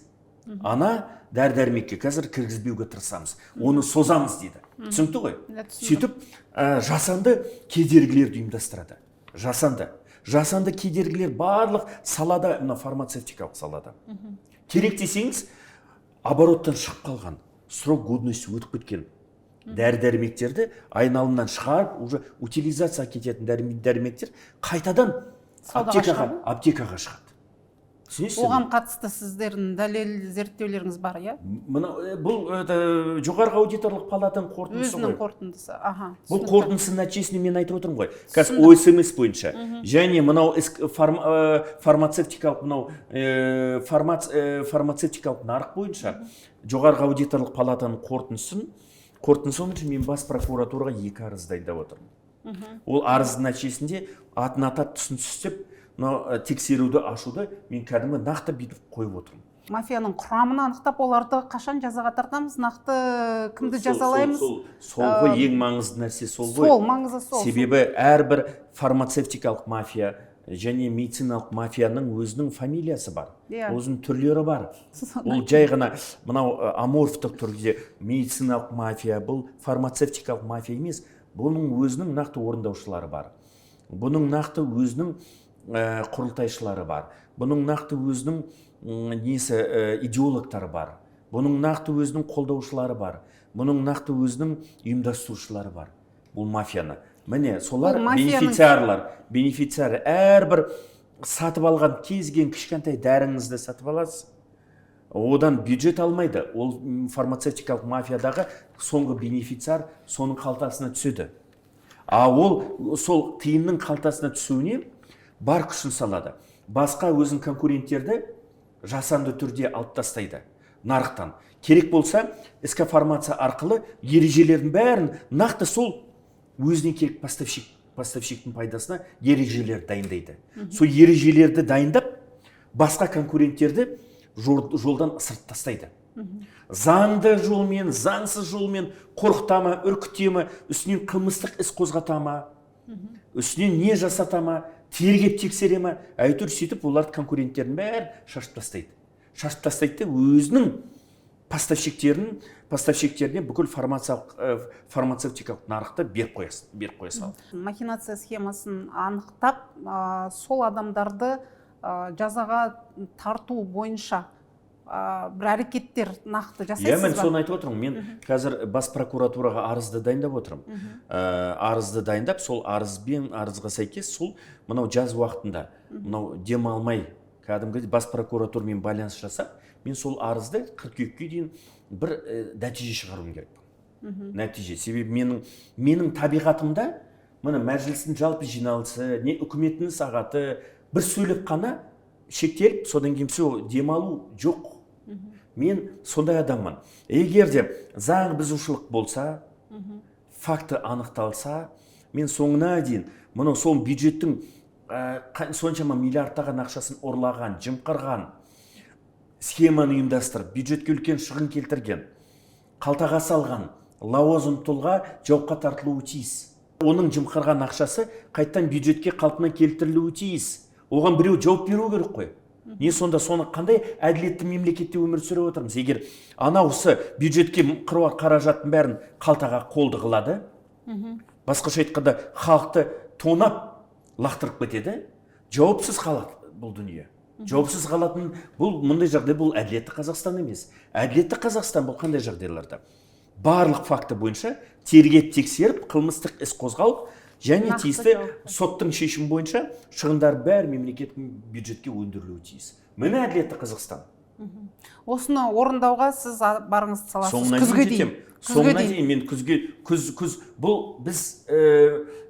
Ана дәрі-дәрмекке қазір кіргізбеуге тырысамыз. Оны созамыз дейді. Түсінікті ғой? Сөйтіп, жасанды кедергілерді ұйымдастырады. Жасанды кедергілер барлық салада, фармацевтикалық салада. Керек десеңіз, обороттан шығып қалған, срок годности өтіп кеткен дәрі-дәрмектерді айналымнан шығарып, уже утилизация кететін дәрі-дәрмектер қайтадан аптекаға шығады. Оған қатысты сіздердің дәлел зерттеулеріңіз бар, иә? Бұл жоғарғы аудиторлық палатаның қорытындысы ғой. Өзінің қорытындысы, Бұл қорытындысының нәтижесінде мен айтып отырмын ғой. Қазір ОСМС бойынша. Және мынау фармацевтикалық нарық бойынша жоғарғы аудиторлық палатаның қорытындысын бойынша мен бас прокуратураға 2 арыз дайындап отырмын. Ол арыздың нәтижесінде атын атап түсін түстеп, тексеруді ашуды мен кәдімгі нақты бүйтіп қойып отырмын. Мафияның құрамын анықтап, оларды қашан жазаға тартамыз, нақты кімді жазалаймыз? Сол ғой, ең маңызды нәрсе сол ғой. Сол, маңызы сол. Себебі әрбір фармацевтикалық мафия және медициналық мафияның өзінің фамилиясы бар. Өзінің түрлері бар. Ол жай ғана мынау аморфтық түрде медициналық мафия, бұл фармацевтикалық мафия емес. Бұның өзінің нақты орындаушылары бар. Бұның нақты өзінің құрылтайшылары бар. Бұның нақты өзінің идеологтары бар. Бұның нақты өзінің қолдаушылары бар. Бұның нақты өзінің ұйымдастырушылары бар. Бұл мафияны. Міне, солар бенефициарлар. Әрбір сатып алған кезген кішкентай дәріңізді сатып аласыз. Одан бюджет алмайды. Ол фармацевтикалық мафиядағы соңғы бенефициар соның қалтасына түседі. Ол сол тиынның қалтасына түсуіне бар күшін салады. Басқа өзінің конкуренттерді жасанды түрде алып тастайды нарықтан. Керек болса, СК фармация арқылы ережелердің бәрін нақты сол өзіне керек поставщиктің пайдасына ережелер дайындайды. Сол ережелерді дайындап, басқа конкуренттерді жолдан ысырып тастайды. Заңды жолмен, заңсыз жолмен қорқытама, үркітема, үстінен қылмыстық іс қозғатама, үстінен не жасатама, тергеп тексере ма, әйтеуір сөйтіп оларды конкуренттердің бәрі шашып тастайды да өзінің поставщиктеріне бүкіл фармацевтикалық нарықты беріп қоя салды. Махинация схемасын анықтап, сол адамдарды жазаға тарту бойынша бір әрекеттер нақты жасайсыз ба? Мен соны айтып отырмын. Мен қазір бас прокуратураға арызды дайындап отырмын. Арызды дайындап, сол арызға сәйкес сол мынау жаз уақытында, мынау демалмай кәдімгі бас прокуратурамен байланыс жасап, мен сол арызды қыркүйекке дейін бір нәтиже шығаруым керек. Нәтиже. Себебі менің табиғатымда мына мәжілістің жалпы жиналысы, не үкіметтің сағаты бір сөйлеп қана шектеліп, содан кейін все демалу жоқ. Мен сондай адаммын. Егер де заң бұзушылық болса, факті анықталса, мен соңына дейін мұны сол бюджеттің соншама миллиардтаған ақшасын ұрлаған, жымқырған, схеманы ұйымдастырып, бюджетке үлкен шығын келтірген, қалтаға салған лауазым тұлға жауапқа тартылуы тиіс. Оның жымқырған ақшасы қайттан бюджетке қалпына келтірілуі тиіс. Оған біреу жауап беру керек қой. Не сонда соны қандай әділетті мемлекетте өмір сүріп отырмыз? Егер анаусы бюджетке қыруар қаражаттың бәрін қалтаға қолды қылады, басқаша айтқанда халықты тонап лақтырып кетеді, жауапсыз қалады бұл дүние. Жауапсыз қалатын мұндай жағдай, бұл әділетті Қазақстан емес. Әділетті Қазақстан бұл қандай жағдайларда? Барлық факті бойынша тергеп тексеріп, қылмыстық іс қозғалып, және тиісті соттың шешімі бойынша шығындар бәрі мемлекеттің бюджетке өндірілуі тиіс. Міне әділетті Қазақстан. Осыны орындауға сіз барыңызды саласыз күзге дейін. Соңына дейін мен күз бұл біз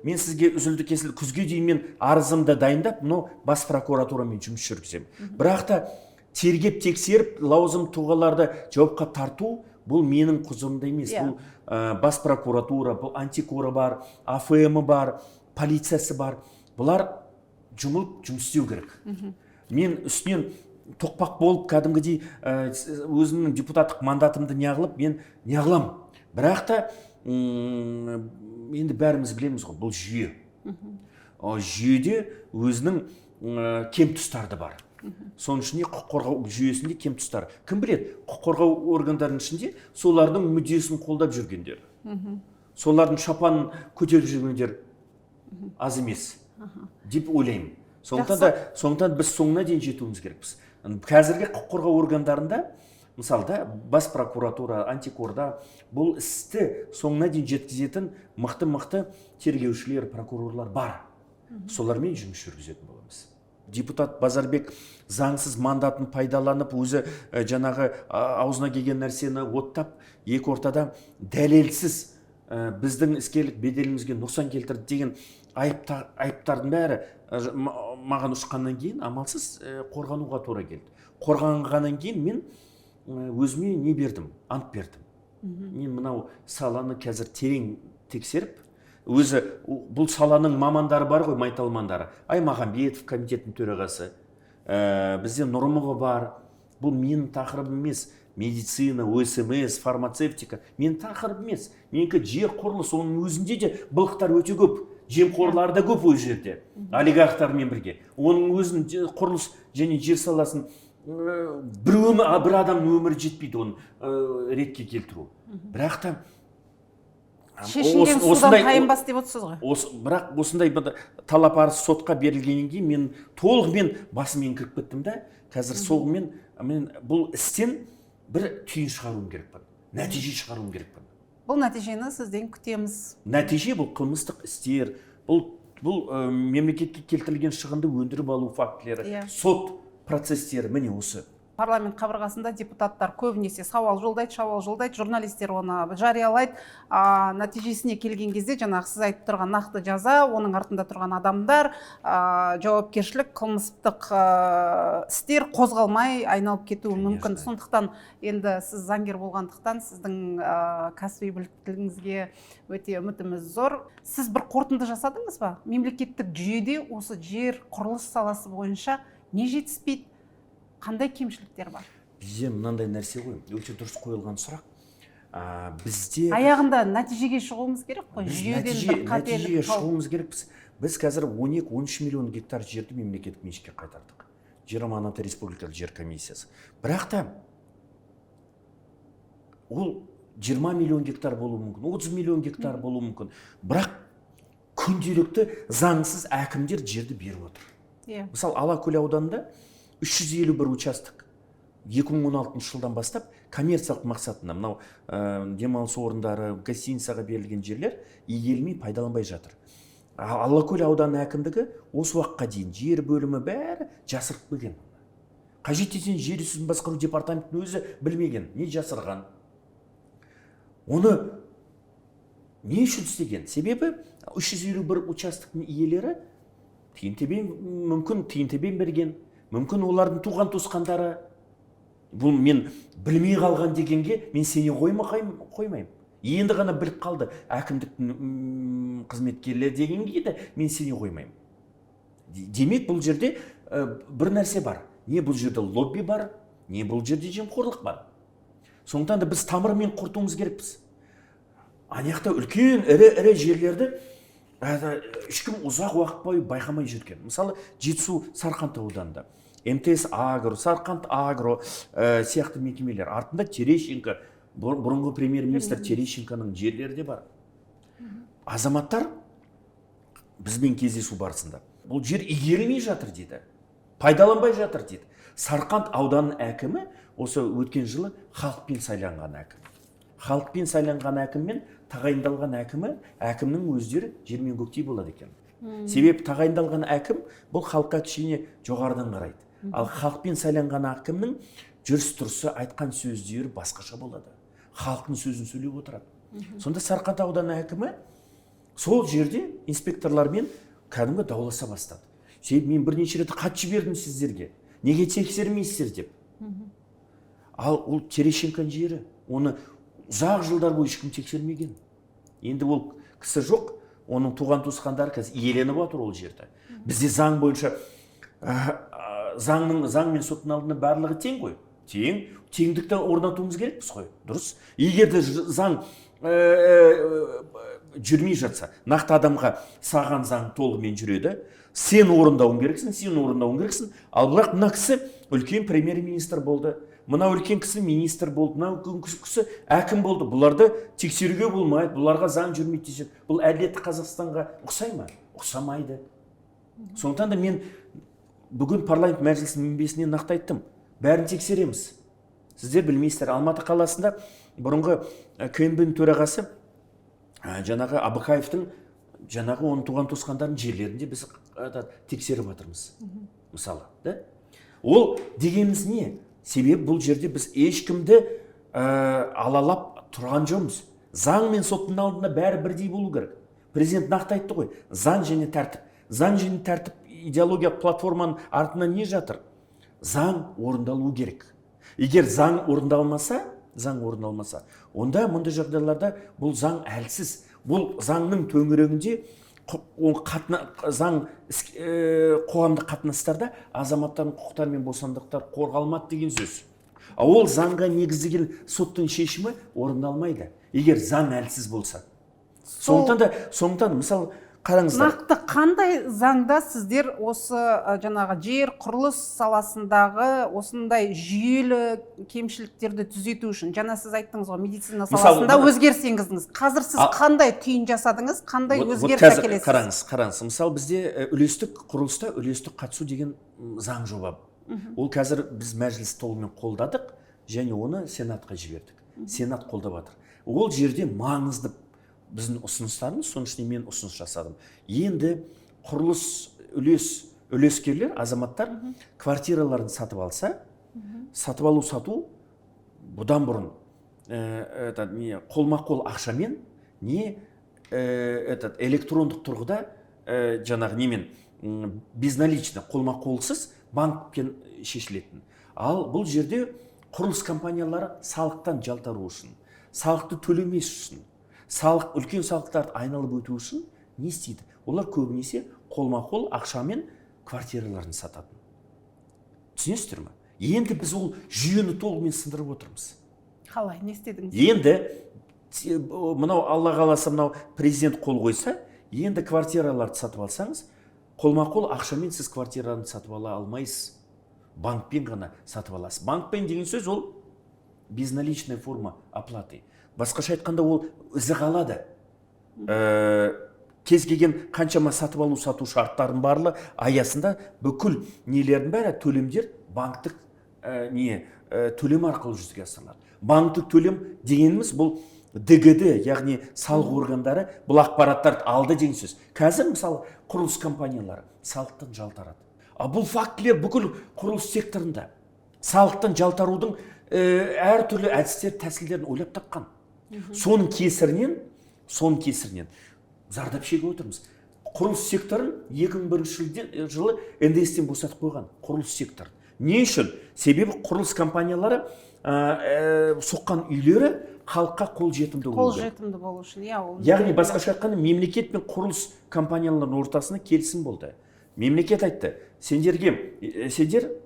мен сізге үзілді кесілді күзге дейін мен арызымды дайындап, бас прокуратурамен жұмыс жүргіземін. Бірақ та тергеп тексеріп, лауазым тұлғаларды жауапқа тарту бұл менің құзырымда емес. Бұл бас прокуратура, бұл антикоры бар, АФМ бар, полициясы бар. Бұлар жұмыс істеу керек. Мен үстінен тоқпақ болып, кәдімгідей өзімнің депутаттық мандатымды неғылып, мен неғылам. Бірақ та енді бәріміз білеміз ғой, бұл жүйе. Жүйеде өзінің кем тұстарды бар. Соның ішінде құқық қорғау жүйесінде кем тұстар. Кім біледі, құқық қорғау органдарының ішінде солардың мүддесін қолдап жүргендер. Солардың шапанын көтеріп жүргендер аз емес деп ойлаймын. Сондықтан біз соңына дейін жетуіміз керекпіз. Қазіргі құқық қорғау органдарында, мысалда, бас прокуратура, антикорда бұл істі соңына дейін жеткізетін мықты тергеушілер, прокурорлар бар. Солармен жұмыс жүргізетін боламыз. Депутат Базарбек заңсыз мандатын пайдаланып, өзі жаңағы аузына келген нәрсені оттап, екі ортада дәлелсіз біздің іскерлік беделімізге нұқсан келтірді деген айыптардың бәрі маған ұшқаннан кейін амалсыз қорғануға тура келді. Қорғанғаннан кейін мен өзіме не бердім? Ант бердім. Мен мынау саланы қазір терең тексеріп, өзі бұл саланың мамандары бар ғой, майталмандары. Аймағамбетов комитеттің төрағасы, бізде Нұрымова бар. Бұл менің тақырыбым емес. Медицина, ОСМС, фармацевтика мен тақырып емес. Менікі жер құрылыс, оның өзінде де былықтар өте көп. Жемқорлар да көп өз жерде, олигархтармен бірге. Оның өзін құрылыс және жер саласын бір адамның өмірі жетпейді оны ретке келтіру. Бірақ та шешілген судан тайынбас деп отырсыз ғой. Бірақ осындай талап арыз сотқа берілгеннен кейін мен толығымен басымен кіріп кеттім да, қазір соғымен мен бұл істен бір түйін шығаруым керекпін, нәтиже шығаруым керекпін. Бұл нәтижені сізден күтеміз. Нәтиже бұл қылмыстық істер, бұл мемлекетке келтірілген шығынды өндіріп алу фактілері, сот процестері, міне осы. Парламент қабырғасында депутаттар көбінесе сауал жолдайды, журналистер оны жариялайды. Нәтижесіне келген кезде, жаңағы сіз айтып тұрған нақты жаза, оның артында тұрған адамдар, жауапкершілік, қылмыстық істер қозғалмай айналып кетуі мүмкін. Сондықтан енді сіз заңгер болғандықтан сіздің кәсіби біліктілігіңізге өте үмітіміз зор. Сіз бір қорытынды жасадыңыз ба? Мемлекеттік жүйеде осы жер құрылыс саласы бойынша не жетіспейді? Қандай кемшіліктер бар? Бізде мынандай нәрсе ғой, өте дұрыс қойылған сұрақ. Бізде аяғында нәтижеге шығуымыз керек қой? Нәтижеге шығуымыз керекпіз. Біз қазір 12-13 миллион гектар жерді мемлекеттік меншікке қайтардық. Жер аманаты республикалық жер комиссиясы. Бірақ та ол 20 миллион гектар болуы мүмкін, 30 миллион гектар болуы мүмкін. Бірақ күнделікті заңсыз әкімдер жерді беріп отыр. Мысалы, Алакөл ауданында 351 участок 2016 жылдан бастап коммерциялық мақсатында мынау демалыс орындары, гостиницаға берілген жерлер игерілмей пайдаланбай жатыр. Алакөл ауданы әкімдігі осы уақытқа дейін жер бөлімі бәрі жасырып қойған. Қажет етсең жер үстін басқару департаментінің өзі білмеген, не жасырған. Оны не үшін істеген? Себебі 351 участоктың иелері тиын-тебен берген, мүмкін олардың туған туысқандары. Бұл мен білмей қалған дегенге мен сене қоймайым. Енді ғана біліп қалды әкімдіктің қызметкерлері дегенге де мен сене қоймайым. Демек, бұл жерде бір нәрсе бар. Не бұл жерде лобби бар, не бұл жерде жемқорлық бар. Сондықтан да біз тамырымен құртуымыз керекпіз. Анаяқта үлкен ірі жерлерді ешкім ұзақ уақыт бойы байқамай жүрген. Мысалы, Жетісу Сарқанд ауданында МТС Агро, Сарқанд Агро сияқты мекемелер. Артында Терещенко, бұрынғы премьер-министр Терещенконың жерлері де бар. Азаматтар бізбен кездесу барысында бұл жер игерілмей жатыр дейді, пайдаланбай жатыр дейді. Сарқанд ауданының әкімі осы өткен жылы халықпен сайланған әкім. Халықпен сайланған әкіммен тағайындалған әкімнің өздері жер мен көктей болады екен. Себебі тағайындалған әкім бұл халыққа кішкене жоғарыдан қарайды. Ал халықпен сайланған әкімнің жүріс-тұрысы, айтқан сөздері басқаша болады. Халықтың сөзін сөйлеп отырады. Сонда Сарқанд ауданы әкімі сол жерде инспекторлармен кәдімгі дауласа бастады. Мен бірнеше рет хат жібердім сіздерге, неге тексермейсіздер деп. Ал ол Терещенконың жері, оны ұзақ жылдар бойы ешкім тексермеген. Енді ол кісі жоқ, оның туған туысқандары қазір иеленіп отыр ол жерді. Бізде заң бойынша заң мен соттың алдында барлығы тең ғой. Теңдікті орнатуымыз керекпіз ғой. Дұрыс. Егер де заң жүрмей жатса, нақты адамға саған заң толығымен жүреді, сен орындауың керексің, ал бірақ мына кісі үлкен премьер-министр болды, мына үлкен кісі министр болды, мына үлкен кісі әкім болды. Бұларды тексеруге болмайды, бұларға заң жүрмейді десек, бұл әділетті Қазақстанға ұқсай ма? Ұқсамайды. Сондықтан да мен бүгін парламент мәжілісінің мінбесіне нақты айттым. Бәрін тексереміз. Сіздер білмейсіздер, Алматы қаласында бұрынғы КНБ-ның төрағасы жаңағы Абықаевтың оның туған туысқандардың жерлерінде біз тексеріп жатырмыз. Мысалы, да? Ол дегеніміз не? Себебі бұл жерде біз ешкімді алалап тұрған жоқпыз. Заң мен соттың алдында бәрі бірдей болу керек. Президент нақты айтты ғой, заң және тәртіп. Заң және тәртіп идеологиялық платформаның артынан не жатыр? Заң орындалу керек. Егер заң орындалмаса, онда мұндай жағдайларда бұл заң әлсіз. Бұл заңның төңірегінде қоғамдық қатынастарда азаматтардың құқықтары мен бостандықтары қорғалмады деген сөз. Ол заңға негізделген соттың шешімі орындалмайды, егер заң әлсіз болса. Сондықтан мысалы қараңыздар. Нақты қандай заңда сіздер осы жаңағы жер құрылыс саласындағы осындай жүйелі кемшіліктерді түзету үшін, жаңа сіз айттыңыз ғой, медицина саласында өзгеріс енгіздіңіз. Қазір сіз қандай түйін жасадыңыз, қандай өзгеріс әкелесіз? Қараңыз, мысалы бізде құрылыста үлестік қатысу деген заң жоба. Ол қазір біз мәжіліс толығымен қолдадық және оны Сенатқа жібердік. Сенат қолдап жатыр. Ол жерде маңызды біздің ұсыныстарымыз, соның ішінде мен ұсыныс жасадым. Енді құрылыс үлескерлер, азаматтар квартираларын сатып алса, сату бұдан бұрын қолма-қол ақшамен, не электрондық тұрғыда жаңағы немен безналичный, қолма-қолсыз банкпен шешілетін. Ал бұл жерде құрылыс компаниялары салықтан жалтару үшін, салықты төлемес үшін, үлкен салықтарды айналып өту үшін не істейді? Олар көбінесе қолма-қол ақшамен квартираларын сататын. Түсінесіздер ме? Енді біз ол жүйені толығымен сындырып отырмыз. Қалай, не істедіңіз? Енді мынау Алла қаласа, мынау президент қол қойса, Енді квартираларды сатып алсаңыз, қолма-қол ақшамен сіз квартираны сатып ала алмайсыз. Банкпен ғана сатып аласыз. Банкпен деген сөз ол безналичная форма оплаты. Басқаша айтқанда ол ізі қалады. Кез келген қаншама сатып алу сату шарттарын барлы аясында бүкіл нелердің бәрі төлемдер банктық төлем арқылы жүзеге асырылады. Банктық төлем дегеніміз бұл ДГД, яғни салық органдары бұл ақпараттарды алды деген сөз. Қазір мысалы құрылыс компаниялары салықтан жалтарады. Бұл фактілер бүкіл құрылыс секторында салықтан жалтарудың әртүрлі әдістер, тәсілдерін ойлап тапқан. Соның кесірінен зардап шегіп отырмыз. Құрылыс секторын 2001 жылы НДС-тен босатып қойған құрылыс сектор. Не үшін? Себебі құрылыс компаниялары соққан үйлері халыққа қолжетімді болу үшін. Яғни басқаша айтқанда мемлекет пен құрылыс компанияларының ортасында келісім болды. Мемлекет айтты, сендер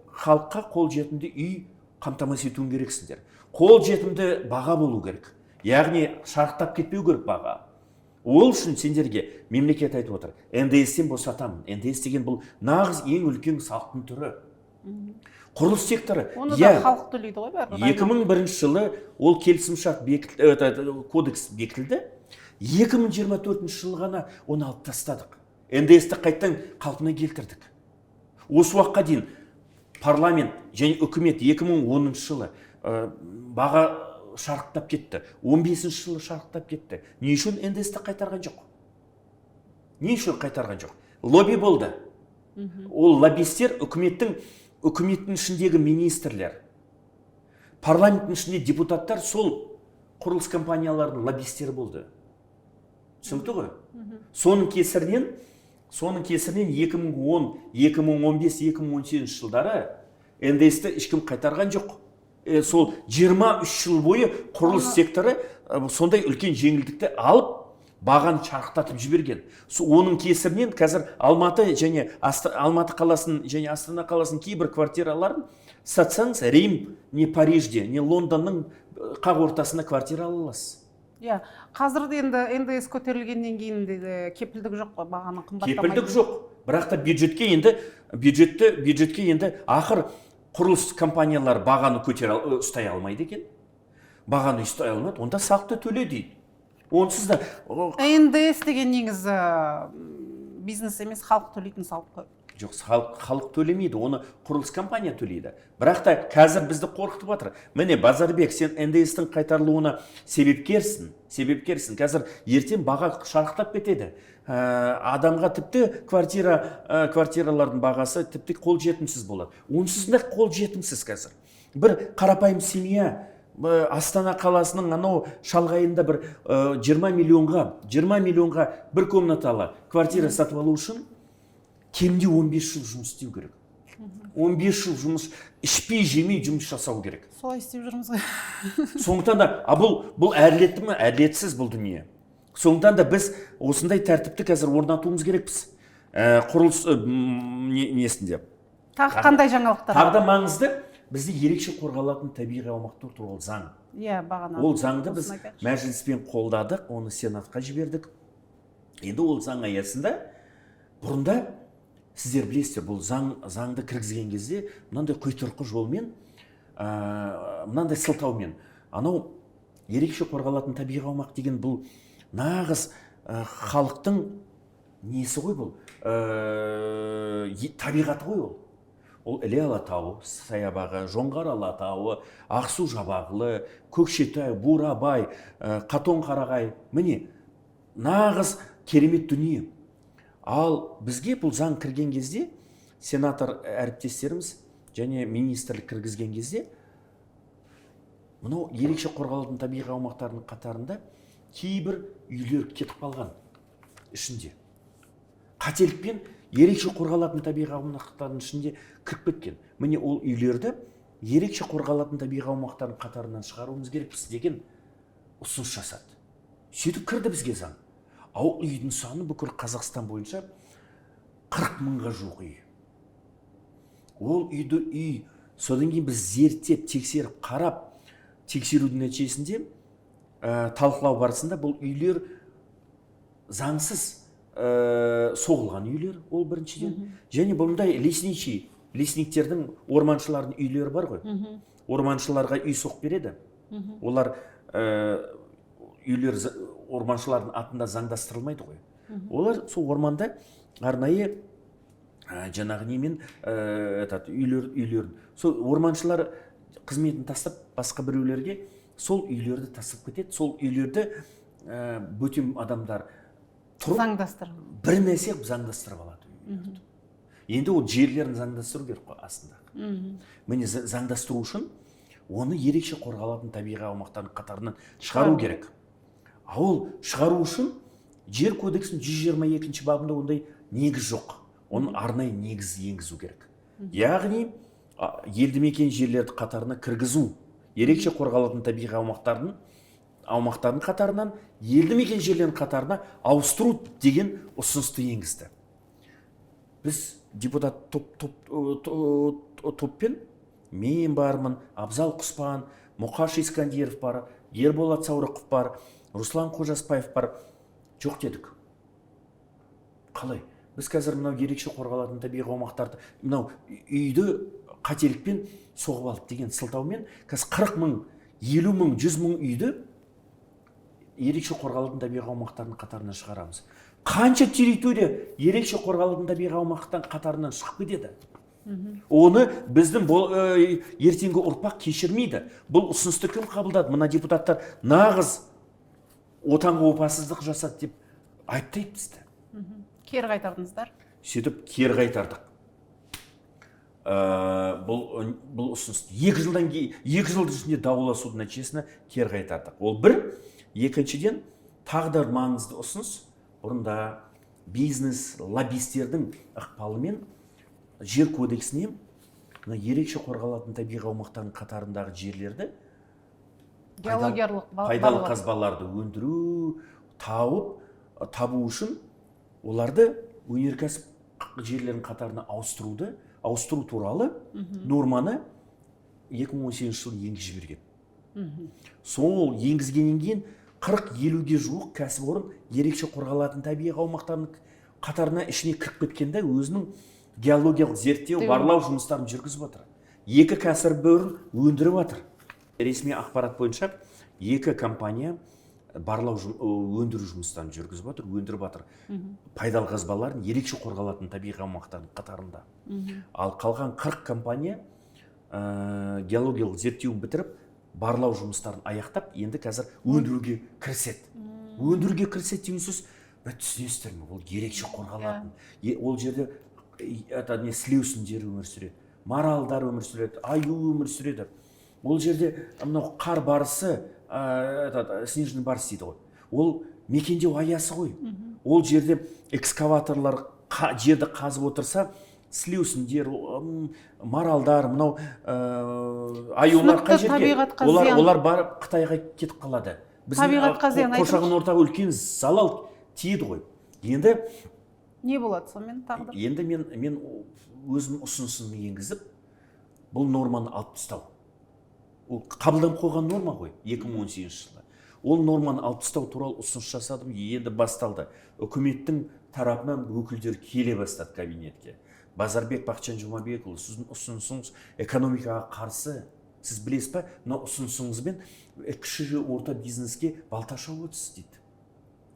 халыққа қолжетімді үй қамтамасыз етуің керексіңдер. Қолжетімді баға болу керек. Яғни шарықтап кетпеу керек баға. Ол үшін сендерге мемлекет айтып отыр, НДС-тен босатамын. НДС деген бұл нағыз ең үлкен салықтың түрі. Құрылыс секторы. Оны да халық төлейді ғой бәрі. 2001 жылы ол келісімшарт кодекс бекітілді. 2024 жылы ғана оны алып тастадық. НДС-ті қайттан қалпына келтірдік. Осы уақытқа дейін парламент және үкімет 2010 жылы баға шарықтап кетті. 15 жылы шарықтап кетті. Не үшін НДС-ті қайтарған жоқ? Не үшін қайтарған жоқ? Лобби болды. Ол лоббистер үкіметтің ішіндегі министрлер, парламенттің ішінде депутаттар сол құрылыс компанияларының лоббистері болды. Түсінікті ғой? Соның кесірінен 2010, 2015, 2018 жылдары НДС-ті ешкім қайтарған жоқ. Сол 23 жыл бойы құрылыс секторы сондай үлкен жеңілдікті алып, бағаны шарықтатып жіберген. Оның кесірінен қазір Алматы қаласын және Астана қаласының кейбір квартираларын сатсаңыз, Рим, не Парижде, не Лондонның қақ ортасына квартира аласыз. Қазір енді НДС көтерілгеннен кейін кепілдік жоқ қой, бағаны қымбаттамайды. Кепілдік жоқ. Бірақ та бюджетке енді ақыр құрылыс компаниялар бағаны ұстай алмайды екен. Бағаны ұстай алмайды, онда салықты төле дейді. Онсыз да НДС деген негізі бизнес емес, халық төлейтін салық қой. Жоқ, халық төлемейді, оны құрылыс компания төлейді. Бірақ та қазір бізді қорқытып жатыр. Міне, Базарбек, сен НДС-тің қайтарылуына себепкерсің. Қазір ертең баға шарықтап кетеді. Адамға тіпті квартиралардың бағасы тіпті қолжетімсіз болады. Онсыз да қолжетімсіз қазір. Бір қарапайым семья Астана қаласының анау шалғайында бір 20 миллионға бір комнаталы квартира сатып алу үшін кемде 15 жыл жұмыс істеу керек. 15 жыл жұмыс, ішпей жемей жұмыс жасау керек. Солай істеп жүрміз ғой. Сондықтан да бұл әділетті ме? Әділетсіз бұл дүние. Сондықтан да біз осындай тәртіпті қазір орнатуымыз керекпіз. Құрылыс несінде. Тағы қандай жаңалықтар? Тағы да маңызды, бізде ерекше қорғалатын табиғи аумақтар туралы заң. Ол заңды біз мәжіліспен қолдадық, оны сенатқа жібердік. Енді ол заң аясында бұрында сіздер білесіздер, бұл заңды кіргізген кезде мынандай құйтырқы жолмен, мынандай сылтаумен, анау ерекше қорғалатын табиғи аумақ деген бұл нағыз халықтың несі ғой, бұл табиғаты ғой ол. Ол Іле Алатауы, Саябағы, Жоңғар Алатауы, Ақсу Жабағылы, Көкшетау, Бурабай, Қатон-Қарағай. Міне, нағыз керемет дүние. Ал бізге бұл заң кірген кезде, сенатор әріптестеріміз және министрлік кіргізген кезде, мынау ерекше қорғалатын табиғи аумақтардың қатарында кейбір үйлер кетіп қалған ішінде. Қателікпен ерекше қорғалатын табиғи аумақтардың ішінде кіріп кеткен. Міне ол үйлерді ерекше қорғалатын табиғи аумақтардың қатарынан шығаруымыз керекпіз деген ұсыныс жасады. Сөйтіп кірді бізге заң. Ал үйдің саны бүкіл Қазақстан бойынша 40 мыңға жуық үй. Ол үй, содан кейін біз зерттеп, тексеріп, қарап, тексерудің нәтижесінде талқылау барысында бұл үйлер заңсыз соғылған үйлер, ол біріншіден. Және бұндай лесниктердің, орманшылардың үйлері бар ғой. Орманшыларға үй соғып береді. Олар үйлер орманшылардың атында заңдастырылмайды ғой. Олар сол орманда арнайы жаңағы немен үйлерін. Сол орманшылар қызметін тастап басқа біреулерге сол үйлерді тастап кетеді. Сол үйлерді бөтен адамдар заңдастырып бір нәрсе заңдастырып алады. Енді ол жерлерін заңдастыру керек қой астында. Міне заңдастыру үшін оны ерекше қорғалатын табиғи аумақтардың қатарынан шығару керек. Ол шығару үшін жер кодексінің 122 бабында ондай негіз жоқ. Оның арнайы негіз енгізу керек. Яғни елді мекен жерлерді қатарына кіргізу, ерекше қорғалатын табиғи аумақтардың қатарынан елді мекен жерлердің қатарына ауыстыру деген ұсынысты енгізді. Біз депутат топпен мен бармын, Абзал Құспан, Мұқаш Искандиров бар, Ерболат Саурықов бар, Руслан Қожаспаев бар, жоқ дедік. Қалай? Біз қазір мынау ерекше қорғалатын табиғи аумақтарды, мынау үйді қателікпен соғып алып деген сылтаумен қазір 40 мың, 50 мың, 100 мың үйді ерекше қорғалатын табиғи аумақтардың қатарынан шығарамыз. Қанша территория ерекше қорғалатын табиғи аумақтың қатарынан шығып кетеді? Оны біздің ертеңгі ұрпақ кешірмейді. Бұл ұсынысты кім қабылдады? Мына депутаттар нағыз отанға опасыздық жасады деп айыптайды бізді. Кері қайтардыңыздар? Сөйтіп кері қайтардық. Бұл ұсыныс 2 жылдан кейін 2 жылдың ішінде дауласудың нәтижесінде кері қайтардық. Ол бір. Екіншіден, тағы да маңызды ұсыныс, бұрында бизнес лоббистердің ықпалымен жер кодексіне ерекше қорғалатын табиғи аумақтардың қатарындағы жерлерді пайдалы қазбаларды өндіру, табу үшін оларды өнеркәсіп жерлерінің қатарына ауыстыру туралы норманы 2018 жылы енгізіп жіберген. Сол енгізгеннен кейін 40-50-ге жуық кәсіпорын ерекше қорғалатын табиғи аумақтардың қатарына ішіне кіріп кеткенде өзінің геологиялық зерттеу, барлау жұмыстарын жүргізіп жатыр. 2 кәсіпорын өндіріп жатыр. Ресми ақпарат бойынша 2 компания барлау өндіру жұмыстарын жүргізіп жатыр, өндіріп жатыр. Пайдалы қазбаларын ерекше қорғалатын табиғи аумақтардың қатарында. Ал қалған 40 компания геологиялық зерттеуін бітіріп, барлау жұмыстарын аяқтап, енді қазір өндіруге кіріседі. Өндіруге кіріседі деген сөз, түсінесіздер ме? Ол ерекше қорғалатын. Ол жерде сілеусіндер өмір сүреді, маралдар өмір сүреді, аю өмір сүреді. Ол жерде қар барысы, снежный барыс дейді ғой. Ол мекендеу аясы ғой. Ол жерде экскаваторлар жерді қазып отырса, сілеусіндер, маралдар, мынау аюлар қай жерге? Олар барып Қытайға кетіп қалады. Табиғатқа зиян айтып. Қоршаған ортаға үлкен залал тиеді ғой. Енді не болады сонымен тағдыр? Енді мен өзім ұсынысымды енгізіп, бұл норманы алып тастау. Ол қабылданып қойған норма ғой 2018 жылы. Ол норманы алып тастау туралы ұсыныс жасадым, енді басталды. Үкіметтің тарапынан өкілдер келе бастады кабинетке. Базарбек Бақытжан Жұмабекұлы, сіздің ұсынысыңыз экономикаға қарсы. Сіз білесіз бе, мына ұсынысыңызбен кіші орта бизнеске балта шауып отырсыз дейді.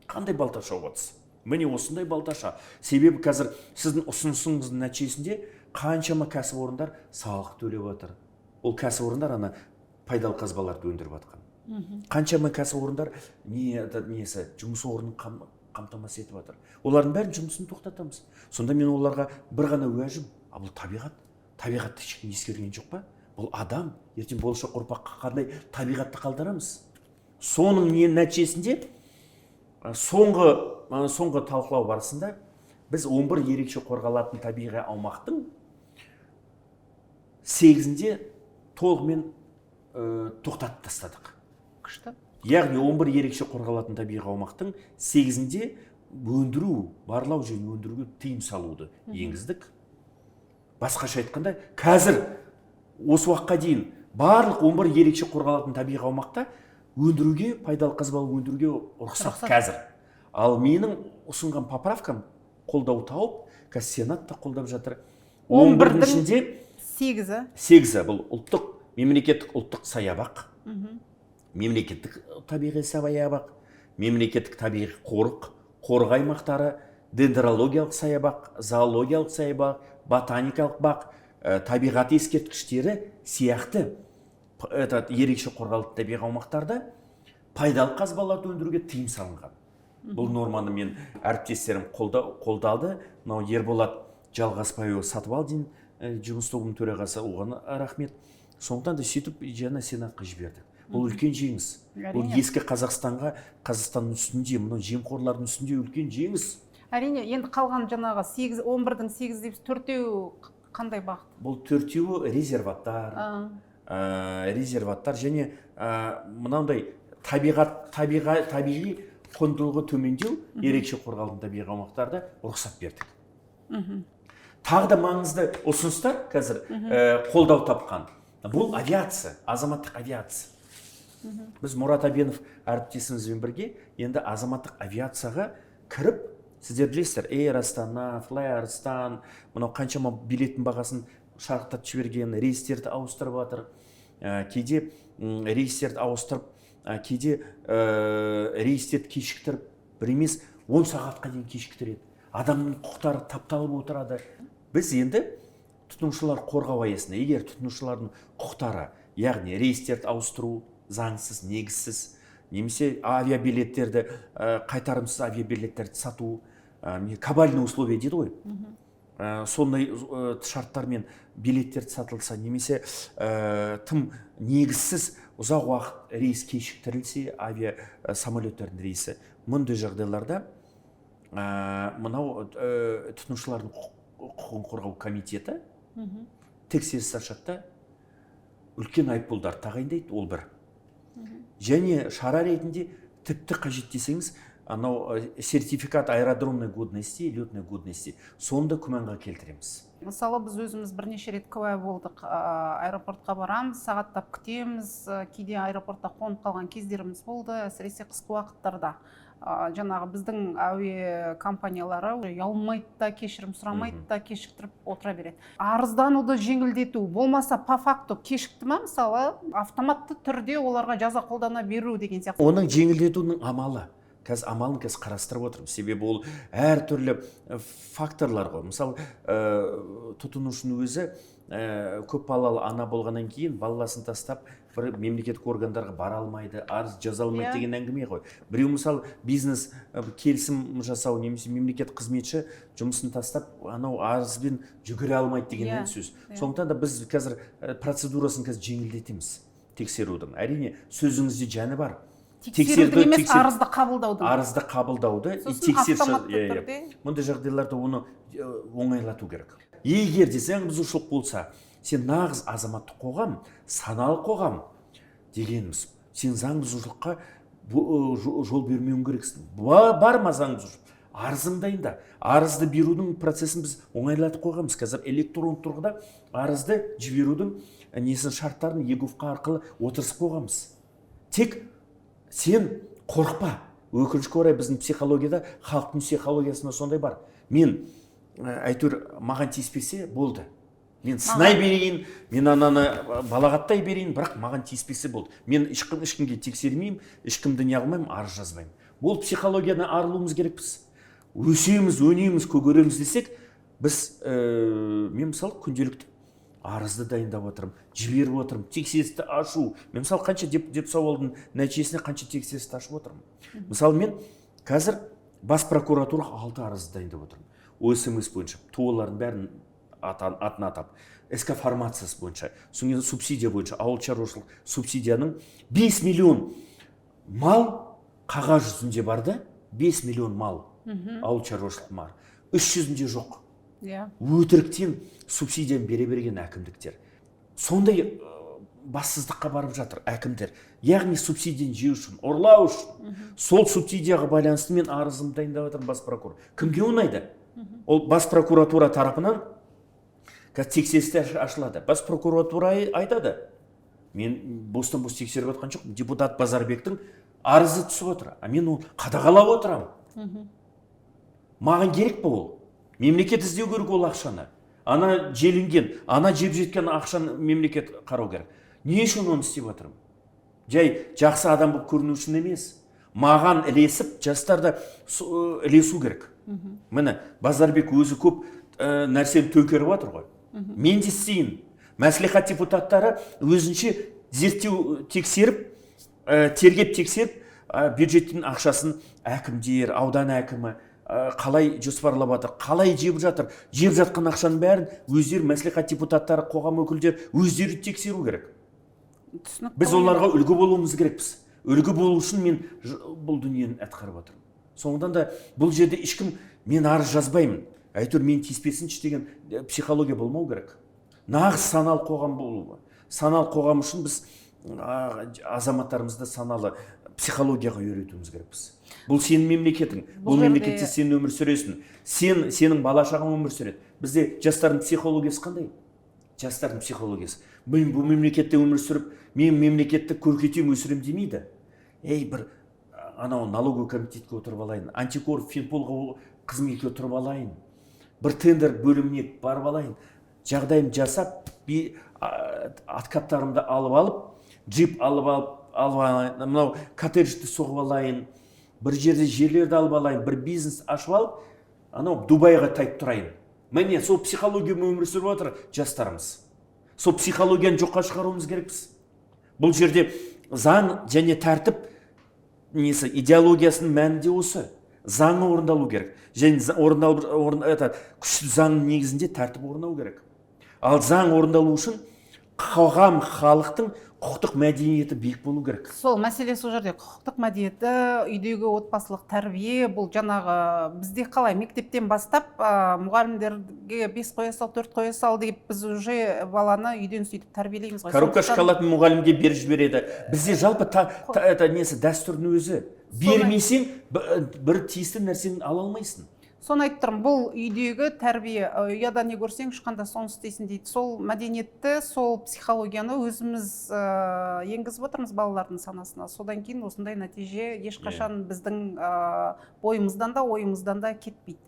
Қандай балта шауып отырсыз? Міне осындай балташа. Себебі қазір сіздің ұсынысыңыздың нәтижесінде қаншама кәсіпорындар салық төлеп отыр. Ол кәсіпорындар пайдалы қазбаларды өндіріп жатқан. Қаншама кәсіпорындар жұмыс орнын қамтамасыз етіп жатыр. Олардың бәрін жұмысын тоқтатамыз. Сонда мен оларға бір ғана уәжім, бұл табиғатты ешкім ескерген жоқ па? Бұл адам, ертең болашақ ұрпаққа қандай табиғатты қалдырамыз? Соның нәтижесінде соңғы талқылау барысында біз 11 ерекше қорғалатын табиғи аумақтың 8-інде толығымен тоқтатып тастадық. Күшті. Яғни 11 ерекше қорғалатын табиғи аумақтың 8-інде өндіру, барлау және өндіруге тыйым салуды енгіздік. Басқаша айтқанда, қазір осы уақытқа дейін барлық 11 ерекше қорғалатын табиғи аумақта өндіруге, пайдалы қазбалы өндіруге рұқсат қазір. Ал менің ұсынған поправкам қолдау тауып, қазір Сенат та қолдап жатыр. 11-дің ішінде 8-і бұл мемлекеттік ұлттық саябақ, мемлекеттік табиғи саябақ, мемлекеттік табиғи қорық аймақтары, дендрологиялық саябақ, зоологиялық саябақ, ботаникалық бақ, табиғат ескерткіштері сияқты ерекше қорғалатын табиғи аумақтарда пайдалы қазбаларды өндіруге тыйым салынған. Бұл норманы мен әріптестерім қолдалды. Мынау Ерболат Жалғасбайұлы Сатыбалдин жұмыс тобының төрағасы, оған рахмет. Сондықтан да сөйтіп жаңа Сенатқа жібердік. Бұл үлкен жеңіс. Бұл ескі Қазақстанға, Қазақстанның үстінде, мынау жемқорлардың үстінде үлкен жеңіс. Әрине, енді қалған жаңағы 11-дің 8 дейбіз, 4-еу қандай бағыт? Бұл 4-еуі резерваттар және мынандай табиғи құндылығы төмендеу ерекше қорғалатын табиғи аумақтарда рұқсат бердік. Тағы да маңызды ұсыныстар қазір қолдау тапқан. Бұл авиация, азаматтық авиация. Біз Мұрат Абенов әріптесімізбен бірге енді азаматтық авиацияға кіріп, сіздер білесіздер, Air Астана, Fly Арыстан, мынау қаншама билеттің бағасын шарықтатып жіберген, рейстерді ауыстырып жатыр. Кейде рейстерді ауыстырып, кейде рейстерді кешіктіріп, бір емес 10 сағатқа дейін кешіктіреді. Адамның құқықтары тапталып отырады. Біз енді тұтынушылар қорғау аясында, егер тұтынушылардың құқықтары, яғни рейстерді ауыстыру, заңсыз, негізсіз, немесе авиабилеттерді, қайтарымсыз авиабилеттерді сату, кабальный условия дейді ғой. Сондай шарттармен билеттерді сатылса, немесе тым негізсіз ұзақ уақыт рейс кешіктірілсе, самолеттердің рейсі. Мұндай жағдайларда мынау тұтынушылардың құқығын қорғау комитеті тексеріс ашады, үлкен айыппұлдар тағайындайды, ол бір. Және шара ретінде тіпті қажет десеңіз, анау сертификат аэродромной годности, летной годности, сонда күмәнға келтіреміз. Мысалы, біз өзіміз бірнеше рет куә болдық. Аэропортқа барамыз, сағаттап күтеміз, кейде аэропортта қонып қалған кездеріміз болды, әсіресе қысқы уақыттарда. Жаңағы біздің әуе компаниялары ұялмайды да, кешірім сұрамайды да, кешіктіріп отыра береді. Арыздануды жеңілдету, болмаса по факту кешікті ма, мысалы, автоматты түрде оларға жаза қолдана беру деген сияқты. Оның жеңілдетуінің амалы. Қазір амалын қарастырып отырмыз. Себебі ол әртүрлі факторлар ғой. Мысалы, тұтынушының өзі көп балалы ана болғаннан кейін баласын тастап бір мемлекеттік органдарға бара алмайды, арыз жаза алмайды деген әңгіме ғой. Біреу мысалы бизнес келісім жасау, немесе мемлекет қызметші жұмысын тастап анау арызбен жүгіре алмайды деген сөз. Сондықтан да біз қазір процедурасын жеңілдетеміз, тексерудің. Әрине сөзіңізде жаны бар. Тексерудің емес, арызды қабылдауды. Арызды қабылдауды. Сосын автоматты түрде. Мұндай жағдайларда оны оңайлату керек. Егер де заң бұзушылық болса, сен нағыз азаматтық қоғам, саналы қоғам дегеніміз. Сен заң бұзушылыққа жол бермеуің керексің. Бар ма заң бұзушылық? Арызың дайында. Арызды берудің процесін біз оңайлатып қойғанбыз. Қазір электронды тұрғыда арызды жіберудің шарттарын ЕГУФ-қа арқылы отырғызып қойғанбыз. Тек сен қорықпа. Өкінішке орай біздің психологияда, халықтың психологиясында сондай бар. Мен әйтеуір маған тиіспесе болды. Мен сынай берейін, мен ананы балағаттай берейін, бірақ маған тиіспесе болды. Мен ешкімге тексермеймін, ешкімді не қылмаймын, арыз жазбаймын. Бұл психологиядан арылуымыз керекпіз. Өсеміз, өнеміз, көгереміз десек, біз мен мысалы күнделікті арызды дайындап отырмын, жіберіп отырмын, тексерісті ашу. Мен мысалы қанша деп сауалдың нәтижесіне қанша тексерісті ашып отырмын. Мысалы мен қазір бас прокуратураға 6 арызды дайындап отырмын. ОСМС бойынша, туылардың бәрін атын атап, СК фармациясы бойынша, соңында субсидия бойынша, ауыл шаруашылық субсидияның 5 миллион мал қағаз жүзінде барды, 5 миллион мал ауыл шаруашылық бар, 300-де жоқ. Өтіріктен субсидияны бере берген әкімдіктер. Сондай бассыздыққа барып жатыр әкімдер. Яғни субсидияны жеу үшін, ұрлау үшін. Сол субсидияға байланысты мен арызымды дайындап жатырмын бас прокурор. Кімге ұнайды? Ол бас прокуратура тарапынан тексерістер ашылады. Бас прокуратура айтады. Мен бостан-бос тексеріп жатқан жоқ. Депутат Базарбектің арызы түсіп отыр. Мен оны қадағалап отырамын. Маған керек па ол? Мемлекет іздеу керек ол ақшаны. Ана желінген, ана жеп жеткен ақшаны мемлекет қарау керек. Не үшін оны істеп жатырмын? Жай жақсы адам болып көріну үшін емес. Маған ілесіп, жастарда ілесу керек. Міне, Базарбек өзі көп нәрсені төңкеріп жатыр ғой. Мен де істейін. Мәслихат депутаттары өзінше зерттеу тексеріп, тергеп тексеріп, бюджеттің ақшасын әкімдер, аудан әкімі қалай жоспарлап жатыр, қалай жеп жатыр. Жеп жатқан ақшаның бәрін өздері мәслихат депутаттары, қоғам өкілдері өздері тексеру керек. Біз оларға үлгі болуымыз керекпіз. Үлгі болу үшін мен бұл дүниені атқарып жатырмын. Соңынан да бұл жерде ешкім мен арыз жазбаймын. Әйтеуір мен тиіспесінші деген психология болмау керек. Нағыз саналы қоғам болу. Саналы қоғам үшін біз азаматтарымызды саналы психологияға үйретуіміз керекпіз. Бұл сенің мемлекетің. Бұл мемлекетте сен өмір сүресің. Сенің бала-шағаң өмір сүреді. Бізде жастардың психологиясы қандай? Жастардың психологиясы. Мен бұл мемлекетте өмір сүріп, мен мемлекетті көркейтем, өсірем демейді. Бір анау налоговый комитетке отырып алайын, антикор финполға қызметке отырып алайын, бір тендер бөліміне барып алайын, жағдайым жасап, откаттарымды алып, джип алып алайын, мынау коттеджді соғып алайын, бір жерде жерлерді алып алайын, бір бизнес ашып алып, анау Дубайға тайып тұрайын. Міне, сол психологиямен өмір сүріп отыр жастарымыз. Сол психологияны жоққа шығаруымыз керекпіз. Бұл жерде заң және тәртіп идеологиясының мәнінде осы. Заңы орындалу керек. Және күшті заңның негізінде тәртіп орындау керек. Ал заң орындалу үшін қоғам, халықтың құқықтық мәдениеті биік болу керек. Сол мәселе сол жерде құқықтық мәдениеті, үйдегі отбасылық тәрбие, бұл жаңағы бізде қалай мектептен бастап мұғалімдерге 5 қоя сал, 4 қоя сал деп біз уже баланы үйден сөйтіп тәрбиелейміз ғой. Коробка шоколадын мұғалімге беріп жібереді. Бізде жалпы дәстүрдің өзі. Бермесең бір тиісті нәрсені ала алмайсың. Соны айтып тұрмын, бұл үйдегі тәрбие, ұяда не көрсең ұшқанда соны істейсің дейді. Сол мәдениетті, сол психологияны өзіміз енгізіп отырмыз балалардың санасына. Содан кейін осындай нәтиже ешқашан біздің бойымыздан да, ойымыздан да кетпейді.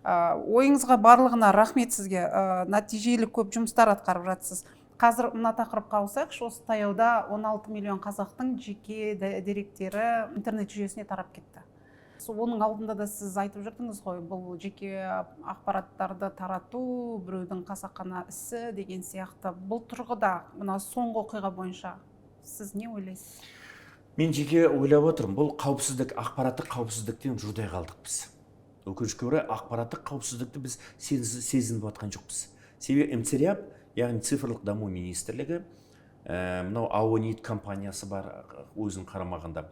Ойыңызға барлығына рахмет сізге. Нәтижелі көп жұмыстар атқарып жатсыз. Қазір мына тақырыпқа ауысайықшы, осы таяуда 16 миллион қазақтың жеке деректері интернет жүйесіне тарап кетті. Оның алдында да сіз айтып жүрдіңіз ғой, бұл жеке ақпараттарды тарату, біреудің қасақана ісі деген сияқты. Бұл тұрғыда, мына соңғы оқиға бойынша сіз не ойлайсыз? Мен жеке ойлап отырмын, бұл қауіпсіздік, ақпараттық қауіпсіздіктен жұрдай қалдық біз. Өкінішке орай ақпараттық қауіпсіздікті біз сезініп жатқан жоқпыз. Себебі МЦРЯП, яғни цифрлық даму министрлігі, мынау АОНИТ компаниясы бар өзінің қарамағында.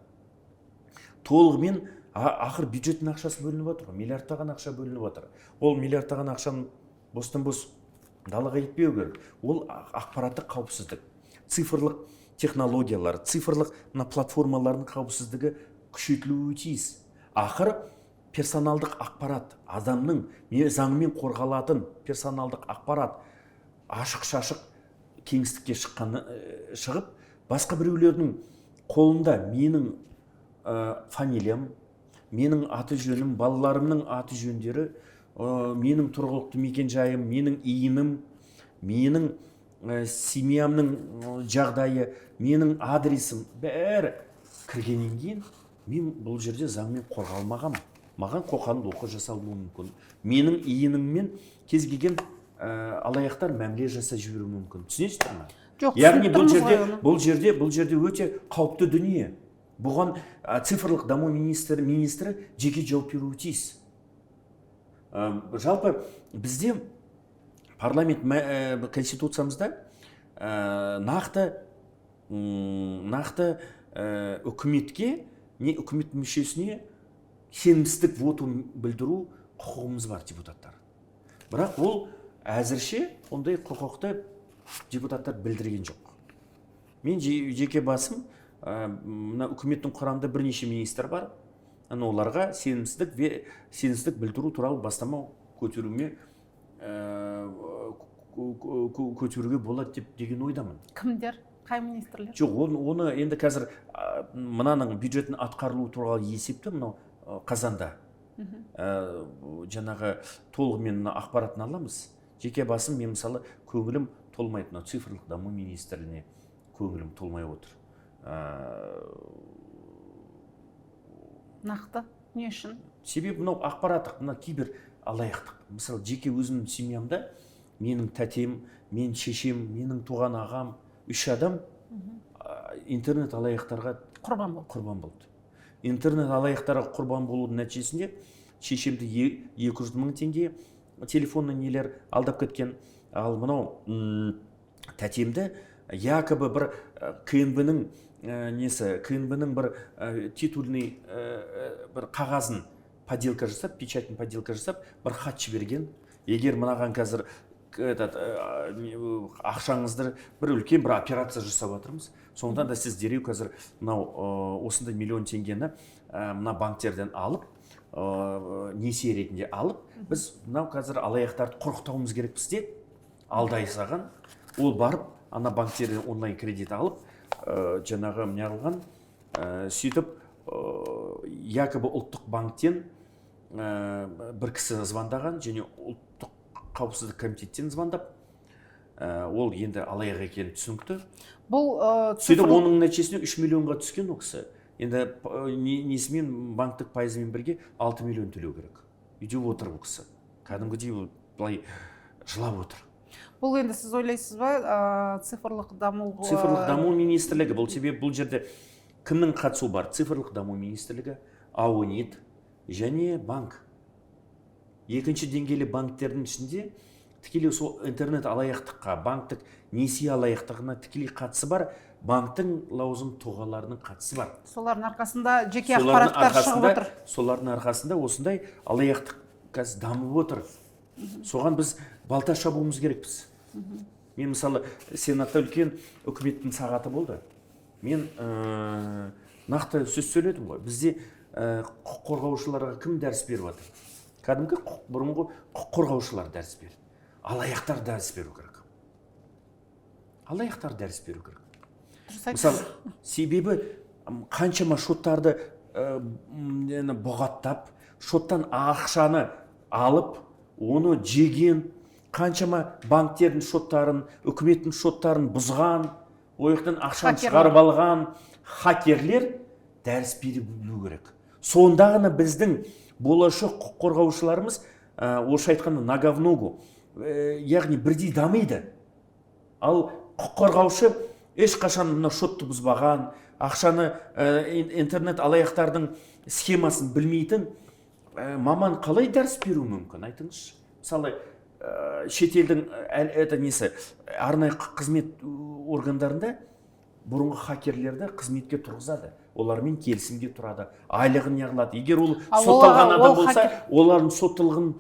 Толығымен ақыр бюджеттің ақшасы бөлініп отыр, миллиардтаған ақша бөлініп отыр. Ол миллиардтаған ақшаны бостан-бос далаға кетпеу керек. Ол ақпараттық қауіпсіздік, цифрлық технологиялар, цифрлық платформалардың қауіпсіздігі күшейтілуі тиіс. Ақыр персоналдық ақпарат, адамның заңмен қорғалатын персоналдық ақпарат ашық-шашық кеңістікке шығып, басқа біреулердің қолында менің фамилиям, менің аты жөнім, балаларымның аты жөндері, менің тұрғылықты мекен жайым, менің иінім, менің семьямның жағдайы, менің адресім бәрі кіргеннен кейін мен бұл жерде заңмен қорғалмағам. Маған қоқан-лоққы жасалуы мүмкін. Менің иініммен кез келген алаяқтар мәміле жасап жіберуі мүмкін. Түсінесіздер ме? Жоқ, яғни бұл жерде өте қауіпті дүние. Бұған цифрлық даму министрі жеке жауап беруі тиіс. Жалпы бізде парламент конституциямызда нақты үкіметке, не үкімет мүшесіне сенімсіздік вотын білдіру құқығымыз бар депутаттар. Бірақ ол әзірше ондай құқықты депутаттар білдірген жоқ. Мен жеке басым мына үкіметтің құрамында бірнеше министр бар. Оларға сенімсіздік білдіру туралы бастама көтеруге болады деген ойдамын. Кімдер? Қай министрлер? Жоқ, оны енді қазір мынаның бюджеттің атқарылуы туралы есепті мынау қазанда жаңағы толығымен ақпаратын аламыз. Жеке басым мен мысалы көңілім толмайды, мынау цифрлық даму министрлігіне көңілім толмай отыр. Нақты не үшін? Себебі мынау ақпараттық, мына кибер алаяқтық. Мысалы жеке өзімнің семьямда менің тәтем, мен шешем, менің туған ағам, 3 адам интернет алаяқтарға құрбан болды. Интернет алаяқтарға құрбан болудың нәтижесінде шешемді 200 мың теңге телефонның нелер алдап кеткен. Ал мынау тәтемді якобы бір КНБ-ның КНБ-ның бір титульный бір қағазын подделка жасап, печатный подделка жасап, бір хат жіберген. Егер мынаған қазір ақшаңызды бір үлкен бір операция жасап жатырмыз. Сондықтан да сіз дереу қазір мынау осындай миллион теңгені мына банктерден алып, несие ретінде алып, біз мынау қазір алаяқтарды қорқытуымыз керекпіз деп алдай саған. Ол барып, ана банктерден онлайн кредит алып, жаңағы неғылған, сөйтіп, якобы ұлттық банктен бір кісі звондаған, және ұлттық қауіпсіздік комитеттен звондап, ол енді алаяқ екені түсінікті. Сөйтіп оның нәтижесінде 3 миллионға түскен ол кісі. Енді несімен банктік пайызымен бірге 6 миллион төлеу керек. Үйде отыр бұл кісі. Кәдімгідей былай жылап отыр. Бұл енді сіз ойлайсыз ба, цифрлық даму министрлігі. Бұл себеп бұл жерде кімнің қатысуы бар? Цифрлық даму министрлігі, АОНИД және банк. Екінші деңгейлі банктердің ішінде тікелей сол интернет алаяқтыққа, банктік несие алаяқтығына тікелей қатысы бар, банктың лауазым тұлғаларының қатысы бар. Солардың арқасында жеке ақпараттар шығып отыр. Солардың арқасында осындай алаяқтық қазір дамып отыр. Соған біз балта шабуымыз керекпіз. Мен мысалы сенатта үлкен үкіметтің сағаты болды. Мен нақты сөз сөйледім ғой. Бізде құқық қорғаушыларға кім дәріс беріп жатыр? Кәдімгі бұрынғы құқық қорғаушылар дәріс берді. Алаяқтар дәріс беру керек. Алаяқтар дәріс беру керек. Мысалы, себебі қаншама шоттарды бұғаттап, шоттан ақшаны алып, оны жеген, қаншама банктердің шоттарын, үкіметтің шоттарын бұзған, ойықтан ақшаны шығарып алған хакерлер дәріс беріп білу керек. Сондағыны біздің болашақ құқық қорғаушыларымыз, орысша айтқанда наговногу, яғни бірдей дамиды. Ал құқық қорғаушы ешқашан мына шотты бұзбаған, ақшаны интернет алаяқтардың схемасын білмейтін маман қалай дәріс беру мүмкін, айтыңызшы. Мысалы, шетелдің арнайы қызмет органдарында бұрынғы хакерлерді қызметке тұрғызады. Олармен келісімге тұрады, айлығын неғылады. Егер ол сотталған адам болса, олардың соттылығын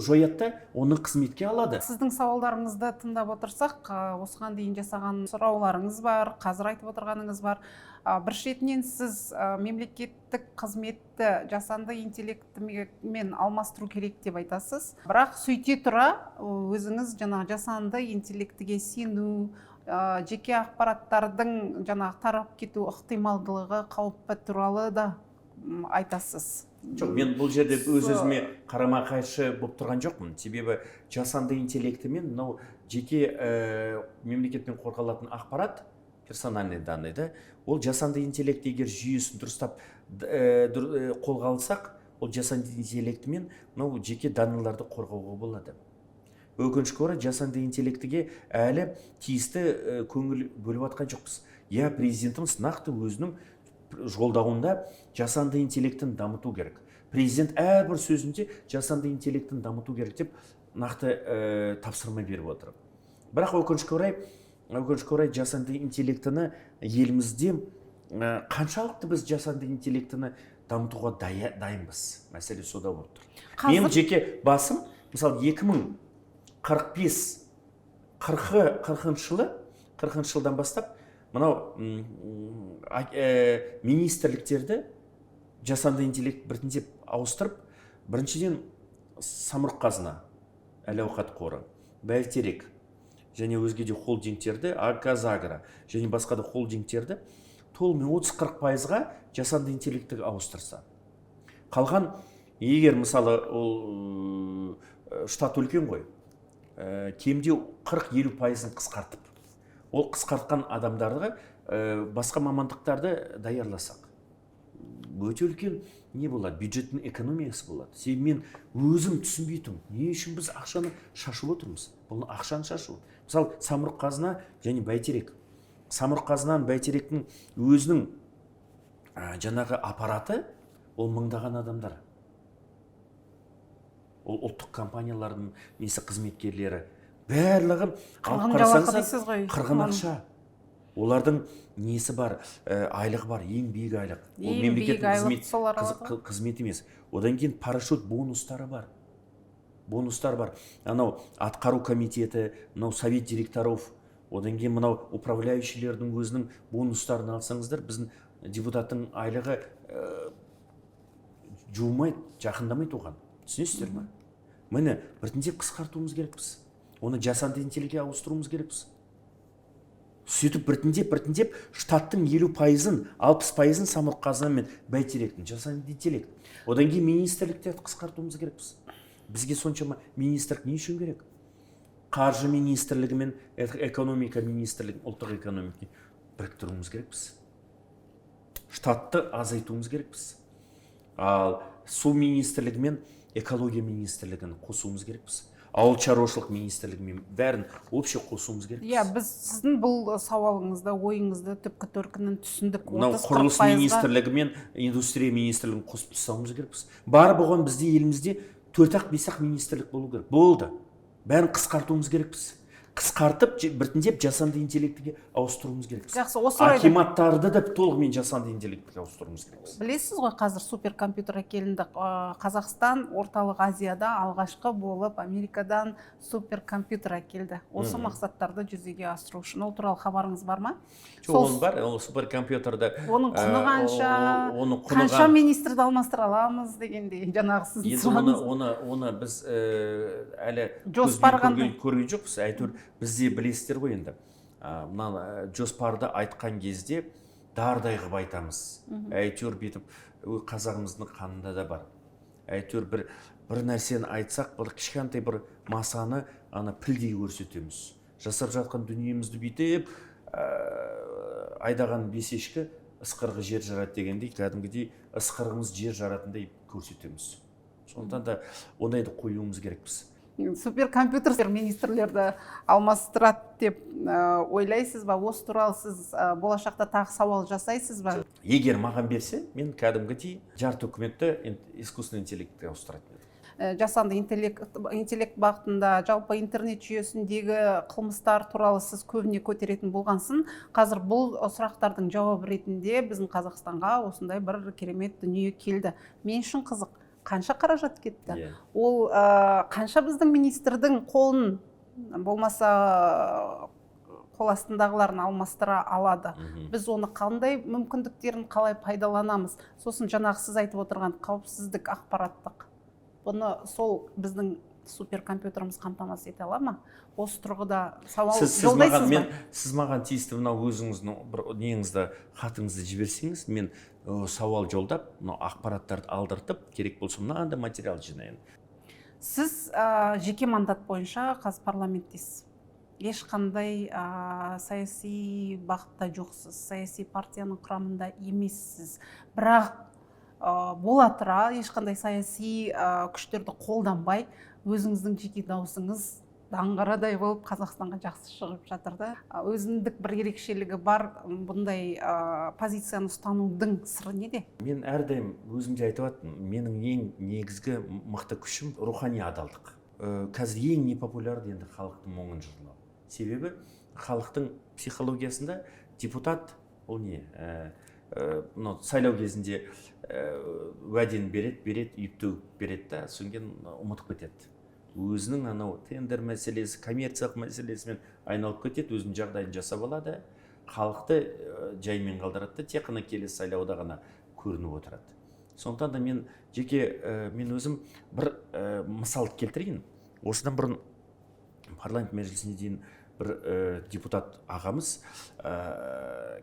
жоятта, оны қызметке алады. Сіздің сауалдарыңызды тыңдап отырсақ, осыған дейін жасаған сұрауларыңыз бар, қазір айтып отырғаныңыз бар. Бір шетінен сіз мемлекеттік қызметті жасанды интеллектімен алмастыру керек деп айтасыз. Бірақ сөйте тұра, өзіңіз жасанды интеллектіге сену, жеке ақпараттардың тарап кету ықтималдылығы қауіпі туралы да айтасыз. Жоқ, мен бұл жерде өз-өзіме қарама қайшы болып тұрған жоқпын. Себебі жасанды интеллектімен мынау жеке мемлекеттен қорғалатын ақпарат, персональный данныйды, ол жасанды интеллект егер жүйесін дұрыстап қолға алсақ, ол жасанды интеллектімен мынау жеке данныйларды қорғауға болады. Өкінішке орай жасанды интеллектіге әлі тиісті көңіл бөліп жатқан жоқпыз. Я президентіміз нақты өзінің жолдауында жасанды интеллектін дамыту керек. Президент әрбір сөзінде жасанды интеллектін дамыту керек деп нақты тапсырма беріп отыр. Бірақ өкінішке орай жасанды интеллектіні елімізде қаншалықты біз жасанды интеллектіні дамытуға дайынбыз? Мәселе сода болып тұр. Мен жеке басым, мысалы 2040 жылдан бастап мынау министрліктерді жасанды интеллект біртіндеп ауыстырып, біріншіден самұрық қазына, әл-ауқат қоры, бәйтерек және өзге де холдингтерді, Казагро және басқа да холдингтерді толымен 30-40%-ға жасанды интеллектіге ауыстырса. Қалған егер мысалы ол штат үлкен ғой, кемде 40-50% қысқартып, ол қысқартқан адамдарға басқа мамандықтарды даярласақ, өте үлкен не болады, бюджеттің экономиясы болады. Себебі мен өзім түсінбей тұрмын, не үшін біз ақшаны шашып отырмыз? Бұл ақшаны шашу. Мысалы, самұрық қазына және бәйтерек. Самұрық қазынаның, бәйтеректің өзінің жаңағы аппараты, ол мыңдаған адамдар. Ол ұлттық компаниялардың несі қызметкерлері. Барлығы алып қарасаңыздар қырғын ақша. Олардың несі бар, айлығы бар, ең биік айлық. Ол мемлекеттік қызмет емес. Одан кейін парашют бонустары бар. Бонустар бар. Анау атқару комитеті, мынау совет директоров, одан кейін мынау управляющийлердің өзінің бонустарын алсаңыздар, біздің депутаттың айлығы жуымайды, жақындамайды оған. Түсінесіздер ме? Міне, біртіндеп қысқартуымыз керекпіз. Оны жасанды интеллектке ауыстыруымыз керекпіз. Сөйтіп біртіндеп штаттың 50%-ын, 60%-ын самұрық қазына мен бәйтеректің жасанды интеллект. Одан кейін министрліктерді қысқартуымыз керекпіз. Бізге соншама министрлік не үшін керек? Қаржы министрлігі мен экономика министрлігін, ұлттық экономиканы біріктіруіміз керекпіз. Штатты азайтуымыз керекпіз. Ал су министрлігі мен экология министрлігін қосуымыз керекпіз. Ауыл шаруашылық министрлігімен бәрін общий қосуымыз керекпіз. Иә, біз сіздің бұл сауалыңызды, ойыңызды түпкі төркінін түсіндік. Құрылыс министрлігі мен индустрия министрлігін қосып тастауымыз керекпіз. Бар болған бізде елімізде 4-5 министрлік болу керек. Болды. Бәрін қысқартуымыз керекпіз. Қысқартып, біртіндеп жасанды интеллектіге ауыстыруымыз керекпіз. Жақсы, осы орайда акиматтарды да толығымен жасанды интеллектіге ауыстыруымыз керекпіз. Білесіз ғой, қазір суперкомпьютер әкелінді. Қазақстан орталық Азияда алғашқы болып Америкадан суперкомпьютер әкелді. Осы мақсаттарды жүзеге асыру үшін. Ол туралы хабарыңыз бар ма? Оның бар, ол суперкомпьютерді. Оның құны қанша? Қанша министрді алмастыра аламыз дегендей, жаңағы сіздің сұрағыңыз. Оны біз әлі көрген жоқпыз. Әйтеуір бізде білесіздер ғой енді. Мына жоспарды айтқан кезде дардай қылып айтамыз. Әйтеуір бетіп қазағымыздың қанында да бар. Әйтеуір бір нәрсені айтсақ, бір кішкентай бір масаны пілдей көрсетеміз. Жасап жатқан дүниемізді бүйтіп айдаған бесешкі ысқырғы жер жарады дегендей, кәдімгідей ысқырғымыз жер жаратындай көрсетеміз. Сондықтан да ондайды қоюымыз керекпіз. Суперкомпьютер министрлерді алмастырады деп ойлайсыз ба? Осы туралы сіз болашақта тағы сауал жасайсыз ба? Егер маған берсе, мен кәдімгідей жарты үкіметті искусственный интеллектке ауыстыратын едім. Жасанды интеллект бағытында жалпы интернет жүйесіндегі қылмыстар туралы сіз көбіне көтеретін болғансын, қазір бұл сұрақтардың жауабы ретінде біздің Қазақстанға осындай бір керемет дүние келді. Мен үшін қызық. Қанша қаражат кетті? Ол қанша біздің министрдің қолын, болмаса қол астындағыларын алмастыра алады? Біз оны қандай мүмкіндіктерін қалай пайдаланамыз? Сосын жаңағы сіз айтып отырған қауіпсіздік ақпараттық. Бұны сол біздің суперкомпьютеріміз қамтамасыз ете ала ма? Осы тұрғыда сауал жолдайсыз ба? Сіз маған тиісті мынау өзіңіздің бір неңізді, хатыңызды жіберсеңіз, мен сауал жолдап, ақпараттарды алдыртып, керек болса мынандай материал жинайын. Сіз жеке мандат бойынша қазір парламенттесіз. Ешқандай саяси бағытта жоқсыз, саяси партияның құрамында емессіз. Бірақ бола тұра, ешқандай саяси күштерді қолданбай, өзіңіздің жеке даусыңыз даңғарадай болып Қазақстанға жақсы шығып жатырды. Өзіндік бір ерекшелігі бар бұндай позицияны ұстанудың сыры неде? Мен әрдайым өзімде айтып жатырмын, менің ең негізгі мықты күшім рухани адалдық. Қазір ең непопулярды енді халықтың мұңын жырлау. Себебі халықтың психологиясында депутат ол не? Сайлау кезінде уәдені береді, үйіп-төгіп береді да, содан ұмытып кетеді. Өзінің анау тендер мәселесі, коммерциялық мәселесімен айналып кетеді, өзінің жағдайын жасап алады, халықты жаймен қалдырады, тек қана келесі сайлауда ғана көрініп отырады. Сондықтан да мен өзім бір мысалды келтірейін. Осыдан бұрын парламент мәжілісіне дейін бір депутат ағамыз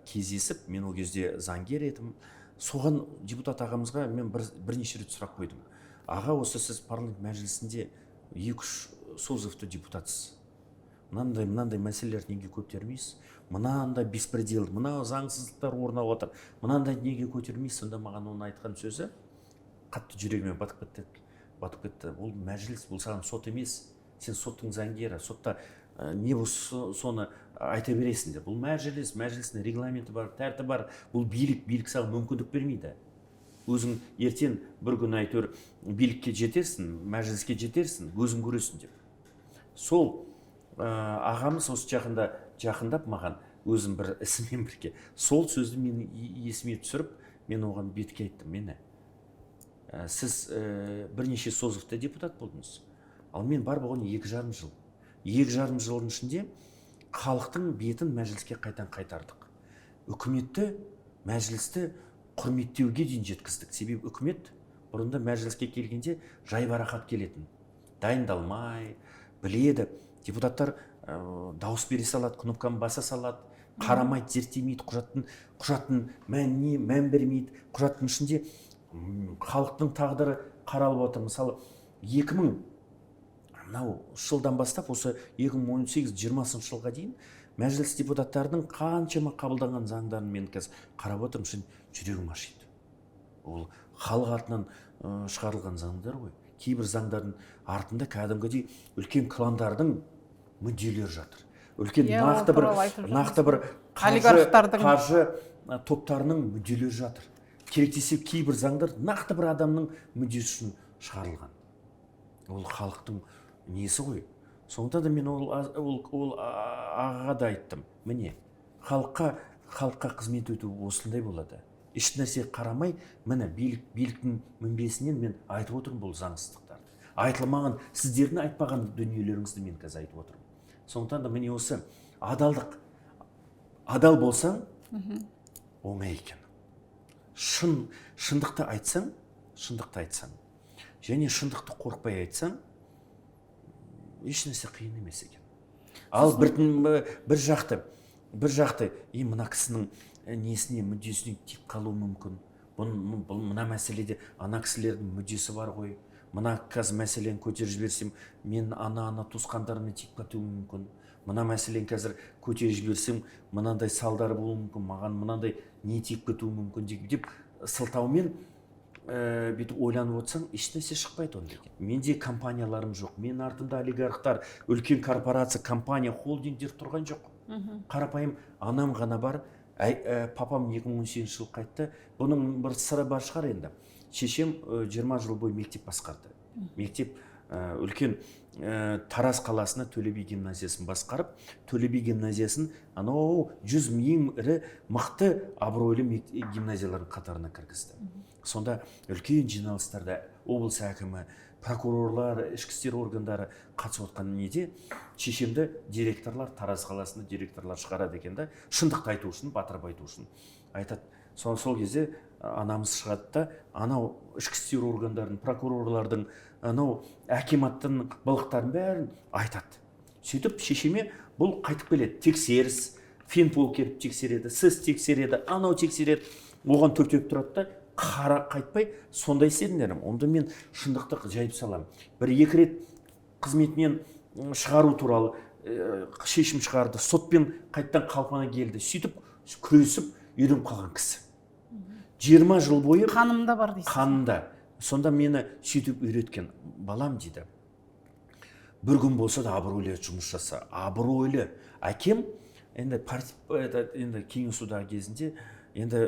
кездесіп, мен ол кезде заңгер едім. Соған депутат ағамызға мен бірнеше рет сұрақ қойдым. аға, осы сіз парламент мәжілісінде 2-3 созывты депутатсыз, мынандай мәселелерді неге көтермейсіз, мынандай беспредел, мынау заңсыздықтар орын алып отыр, мынандай неге көтермейсіз? Сонда маған оны айтқан сөзі қатты жүрегіме батып кетті. Ол мәжіліс, бұл саған сот емес, сен соттың заңгері, сотта не болса соны айта бересің деп. Бұл мәжілістің регламенті бар, тәртібі бар. Бұл билік саған мүмкіндік бермейді. Өзің ертең бір күн әйтеуір билікке жетерсің, мәжіліске жетерсің, өзің көресің деп. Сол ағамыз осы жақындап маған, өзім бір ісімен бірге, сол сөзді мен есіме түсіріп, мен оған бетке айттым. Мені сіз бірнеше созывты депутат болдыңыз, ал мен бар болған 2,5 жыл. 2,5 жылдың ішінде халықтың бетін мәжіліске қайтардық. Үкіметті, мәжілісті құрметтеуге дейін жеткіздік. Себебі үкімет бұрында мәжіліске келгенде жайбарақат келетін, дайындалмай, біледі. Депутаттар дауыс бере салады, кнопканы баса салады, қарамайды, зерттемейді, құжаттың мәніне мән бермейді. Құжаттың ішінде халықтың тағдыры қаралып отыр. Мысалы 2000 жылдан бастап осы 2018-20 жылға дейін мәжіліс депутаттарының қаншама қабылданған заңдарын мен қазір қарап отырмын, үшін жүрегім ашиды. Ол халық атынан шығарылған заңдар ғой. Кейбір заңдардың артында кәдімгідей үлкен кландардың мүдделері жатыр. Үлкен нақты бір қаржы топтарының мүдделері жатыр. Керек десе кейбір заңдар нақты бір адамның мүддесі үшін шығарылған. Ол халықтың несі ғой. Сондықтан да мен ол ағаға да айттым. Міне, халыққа қызмет ету осындай болады. Еш нәрсе қарамай, міне биліктің мінбесінен мен айтып отырмын бұл заңсыздықтарды. Айтылмаған, сіздердің айтпаған дүниелеріңізді мен қазір айтып отырмын. Сондықтан да міне осы адал болсаң, оңай екен. Шындықты айтсаң, және шындықты қорықпай айтсаң, ешнәрсе қиын емес екен. Ал бір жақты, мына кісінің несіне, мүддесіне тиіп қалуы мүмкін. Мына мәселеде ана кісілердің мүддесі бар ғой. Мына қазір мәселені көтеріп жіберсем, мен ана туысқандарына тиіп кетуі мүмкін. Мына мәселені қазір көтеріп жіберсем, мынандай салдары болуы мүмкін, маған мынандай не тиіп кетуі мүмкін деп сылтаумен бүйтіп ойланып отырсаң, ешнәрсе шықпайды онда. Менде компанияларым жоқ, мен артымда олигархтар, үлкен корпорация, компания, холдингтер тұрған жоқ. Қарапайым анам ғана бар. Папам 2017 жыл қайтты. Бұның бір сыры бар шығар енді. Шешем 20 жыл бойы мектеп басқарды. Мектеп үлкен Тараз қаласына Төле би гимназиясын басқарып, Төле би гимназиясын 100 ең ірі мықты абыройлы гимназиялардың қатарына кіргізді. Сонда үлкен жиналыстарда облыс әкімі, прокурорлар, ішкі істер органдары қатысып отқан неде шешемді директорлар, Тараз қаласында директорлар шығарады екен да, шындықты айту үшін, батырып айту үшін айтады. Сол кезде анамыз шығады да, анау ішкі істер органдардың, прокурорлардың, анау акиматтың былықтарын бәрін айтады. Сөйтіп шешеме бұл қайтып келеді, тексеріс, Финпол келіп тексереді, сіз тексереді, анау тексереді, оған төртеп тұрады да, қайтпай, сондай істедіңдер. Онда мен шындықты жайып саламын. 1-2 рет қызметінен шығару туралы шешім шығарды, сотпен қайттан қалпына келді. Сөйтіп күресіп үйреніп қалған кісі. 20 жыл бойы қанымда бар дейсіз. Қанымда. Сонда мені сөйтіп үйреткен. Балам дейді, бір күн болса да абыройлы жұмыс жаса. Абыройлы. Әкем енді кеңес одағы кезінде енді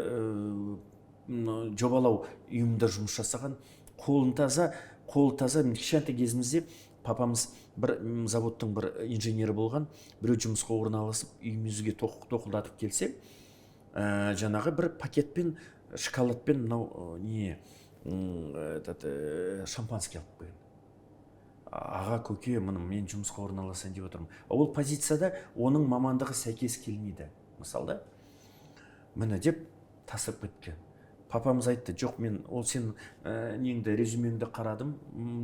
жобалау ұйымында жұмыс жасаған, қолы таза, кішкентай кезімізде папамыз бір заводтың бір инженері болған, біреу жұмысқа орналасып үйімізге тоқылдатып келсе, жаңағы бір пакетпен, шоколадпен шампанский алып қойған. Аға, көке, мен жұмысқа орналасайын деп отырмын. Ол позицияда оның мамандығы сәйкес келмейді. Мысалда, міне деп тасып кеткен. Папамыз айтты, жоқ, мен ол сен неңді, резюмеңді қарадым,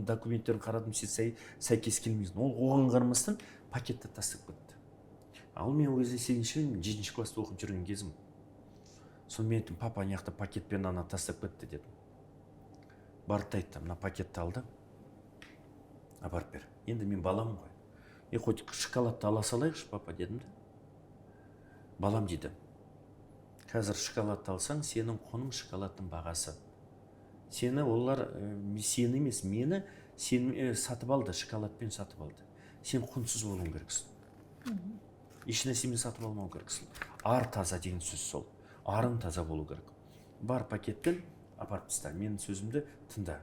документтерін қарадым, сен сәйкес келмейсің. Ол оған қарамастан пакетті тастап кетті. Ал мен ол кезде 7-ші класста оқып жүрген кезім. Соны мен айттым, папа, аяқта пакетпен ана тастап кетті дедім. барды да айтты, мына пакетті алды, апарып бер. Енді мен баламын ғой. Хоть шоколадты ала салайықшы, папа, дедім да. Балам дейді, қазір шоколадты алсаң, сенің құның шоколадтың бағасы. Сені олар, сені емес, мені сатып алды, шоколадпен сатып алды. Сен құнсыз болуың керексің. Еш нәрсемен сатып алмау керексің. Ар таза деген сөз сол. Арың таза болу керек. Бар пакеттен апарып таста, менің сөзімді тыңда.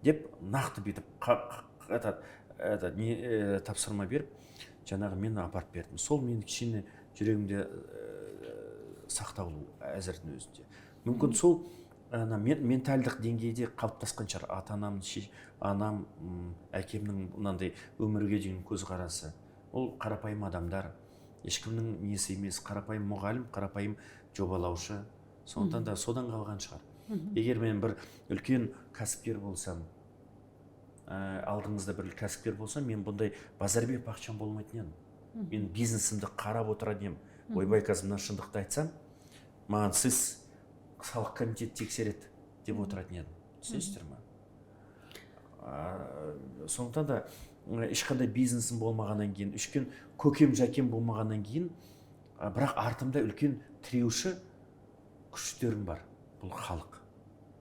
Деп нақты бүйтіп тапсырма беріп, жаңағы мен апарып бердім. Сол мен кішкене жүрегімде сақтаулы әзірдің өзінде. Мүмкін сол ментальдық деңгейде қалыптасқан шығар. Анам, әкемнің мынандай өмірге деген көзқарасы. Ол қарапайым адамдар, ешкімнің несі емес, қарапайым мұғалім, қарапайым жобалаушы. Сондықтан да содан қалған шығар. Егер мен бір үлкен кәсіпкер болсам, алдыңызда бір кәсіпкер болсам, мен бұндай Базарбек Бақытжан болмайтын едім. Мен бизнесімді қарап отыратын едім. Ойбай, қазір мына шындықты айтсам, маған сіз салық комитет тексереді деп отыратын едім. Түсінесіздер ме? Сондықтан да ешқандай бизнесім болмағаннан кейін, үшкен көкем жәкем болмағаннан кейін, бірақ артымда үлкен тіреуші күштерім бар. Бұл халық.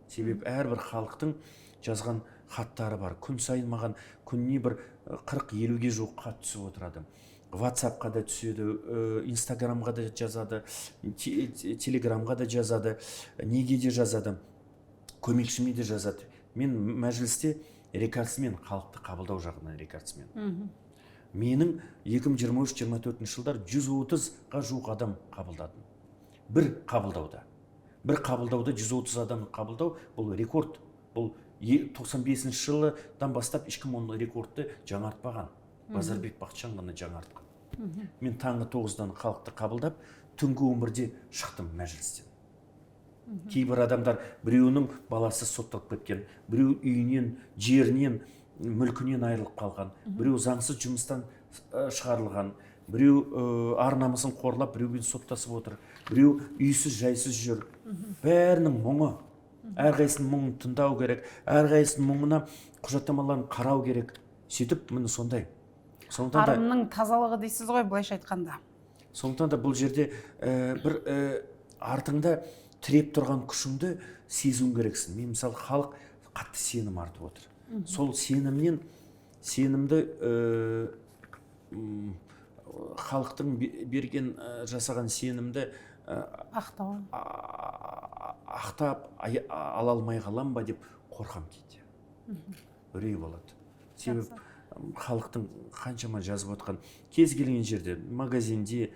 Себебі әрбір халықтың жазған хаттары бар. Күн сайын маған күніне бір 40-50-ге жуық хат түсіп отырады. WhatsAppқа да түседі, Instagramға да жазады, Телеграмға да жазады, неге де жазады, көмекшіме де жазады. Мен мәжілісте рекордсмен, халықты қабылдау жағынан рекордсмен. Менің 2023-24 жылдар 130-ға жуық адам қабылдадым. Бір қабылдауда 130 адамды қабылдау, бұл рекорд. Бұл 95 жылдан бастап ешкім оны рекордты жаңартпаған. Базарбек Бақытжан ғана жаңартқан. Мен таңғы 9-дан халықты қабылдап, түнгі 11-де шықтым мәжілістен. Кейбір адамдар біреуінің баласы сотталып кеткен, біреу үйінен, жерінен, мүлкінен айырылып қалған, біреу заңсыз жұмыстан шығарылған, біреу ар-намысын қорлап, біреумен соттасып отыр, біреу үйсіз, жайсыз жүр. Бәрінің мұңы, әрқайсының мұңын тыңдау керек, әрқайсының мұңына құжаттамаларын қарау керек. Сөйтіп, міне сондай. Арымның тазалығы дейсіз ғой, былайша айтқанда. Сондықтан да бұл жерде бір артыңда тіреп тұрған күшіңді сезуің керексің. Мен мысалы халық қатты сенім артып отыр. Сол сенімді халықтың берген жасаған сенімді ақтап ала алмай қалам ба деп қорқам кейде. Үрей болады. Себебі халықтың қаншама жазып отқан кез келген жерде, магазинде,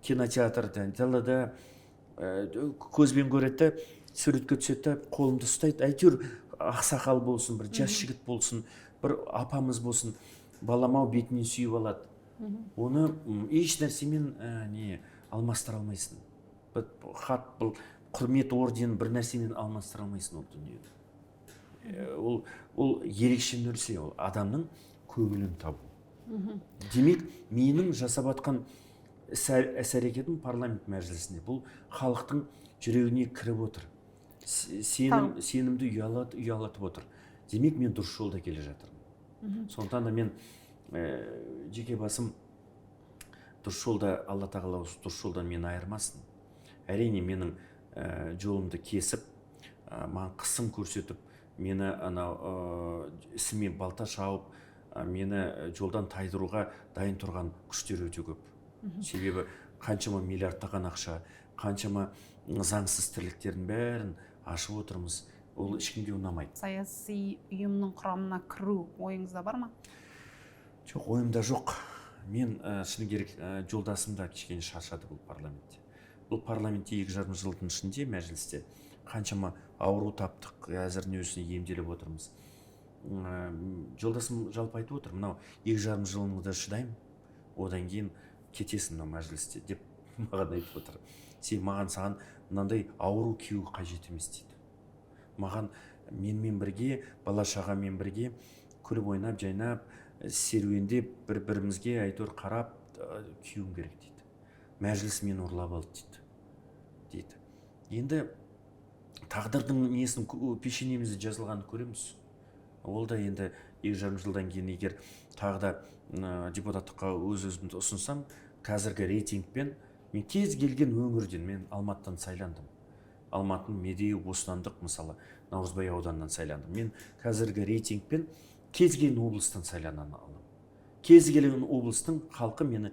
кинотеатрда, далада көзбен көреді, суретке түседі, қолымды ұстайды. Әйтеуір ақсақал болсын, бір жас жігіт болсын, бір апамыз болсын, баламау бетінен сүйіп алады. Оны еш нәрсемен алмастыра алмайсың. Хат, бұл құрмет орден бір нәрсемен алмастыра алмайсың ол дүниені. Ол ерекше нәрсе, ол адамның көңілін табу. Демек, менің жасап атқан іс-әрекетім парламент мәжілісінде бұл халықтың жүрегіне кіріп отыр. Сенімді ұялатып отыр. Демек, мен дұрыс жолда келе жатырмын. Сондықтан да мен жеке басым дұрыс жолда, Алла тағала дұрыс жолдан мені айырмасын. Әрине менің жолымды кесіп, маған қысым көрсетіп, мені ісіме балта шауып, мені жолдан тайдыруға дайын тұрған күштер өте көп. Себебі қаншама миллиардтаған ақша, қаншама заңсыз тірліктердің бәрін ашып отырмыз. Ол ешкімге ұнамайды. Саяси ұйымның құрамына кіру ойыңызда бар ма? Жоқ, ойымда жоқ. Мен шыны керек жолдасым да кішкене шаршады бұл парламентте. Бұл парламентте 2,5 жылдың ішінде мәжілісте қаншама ауру таптық, әзірдің өзіне емделіп отырмыз. Жолдасым жалпы айтып отыр, мынау 2,5 жылыңды шыдаймын, одан кейін кетесің мынау мәжілісте деп маған айтып отыр. Маған саған мынандай ауру кеу қажет емес дейді. Маған менімен бірге, бала-шағамен бірге күліп ойнап, жайнап, серуендеп, бір-бірімізге әйтеуір қарап кеуім керек дейді. Мәжіліс мені ұрлап алды дейді. Енді тағдырдың несін пешенемізде жазылғанын көреміз. Ол да енді 2,5 жылдан кейін егер тағы да депутаттыққа өзімді ұсынсам, қазіргі рейтингпен мен кез келген өңірден, мен Алматыдан сайландым. Алматы, Медеу, Бостандық, мысалы Наурызбай ауданынан сайландым. Мен қазіргі рейтингпен кез келген облыстан сайлана аламын. Кез келген облыстың халқы мені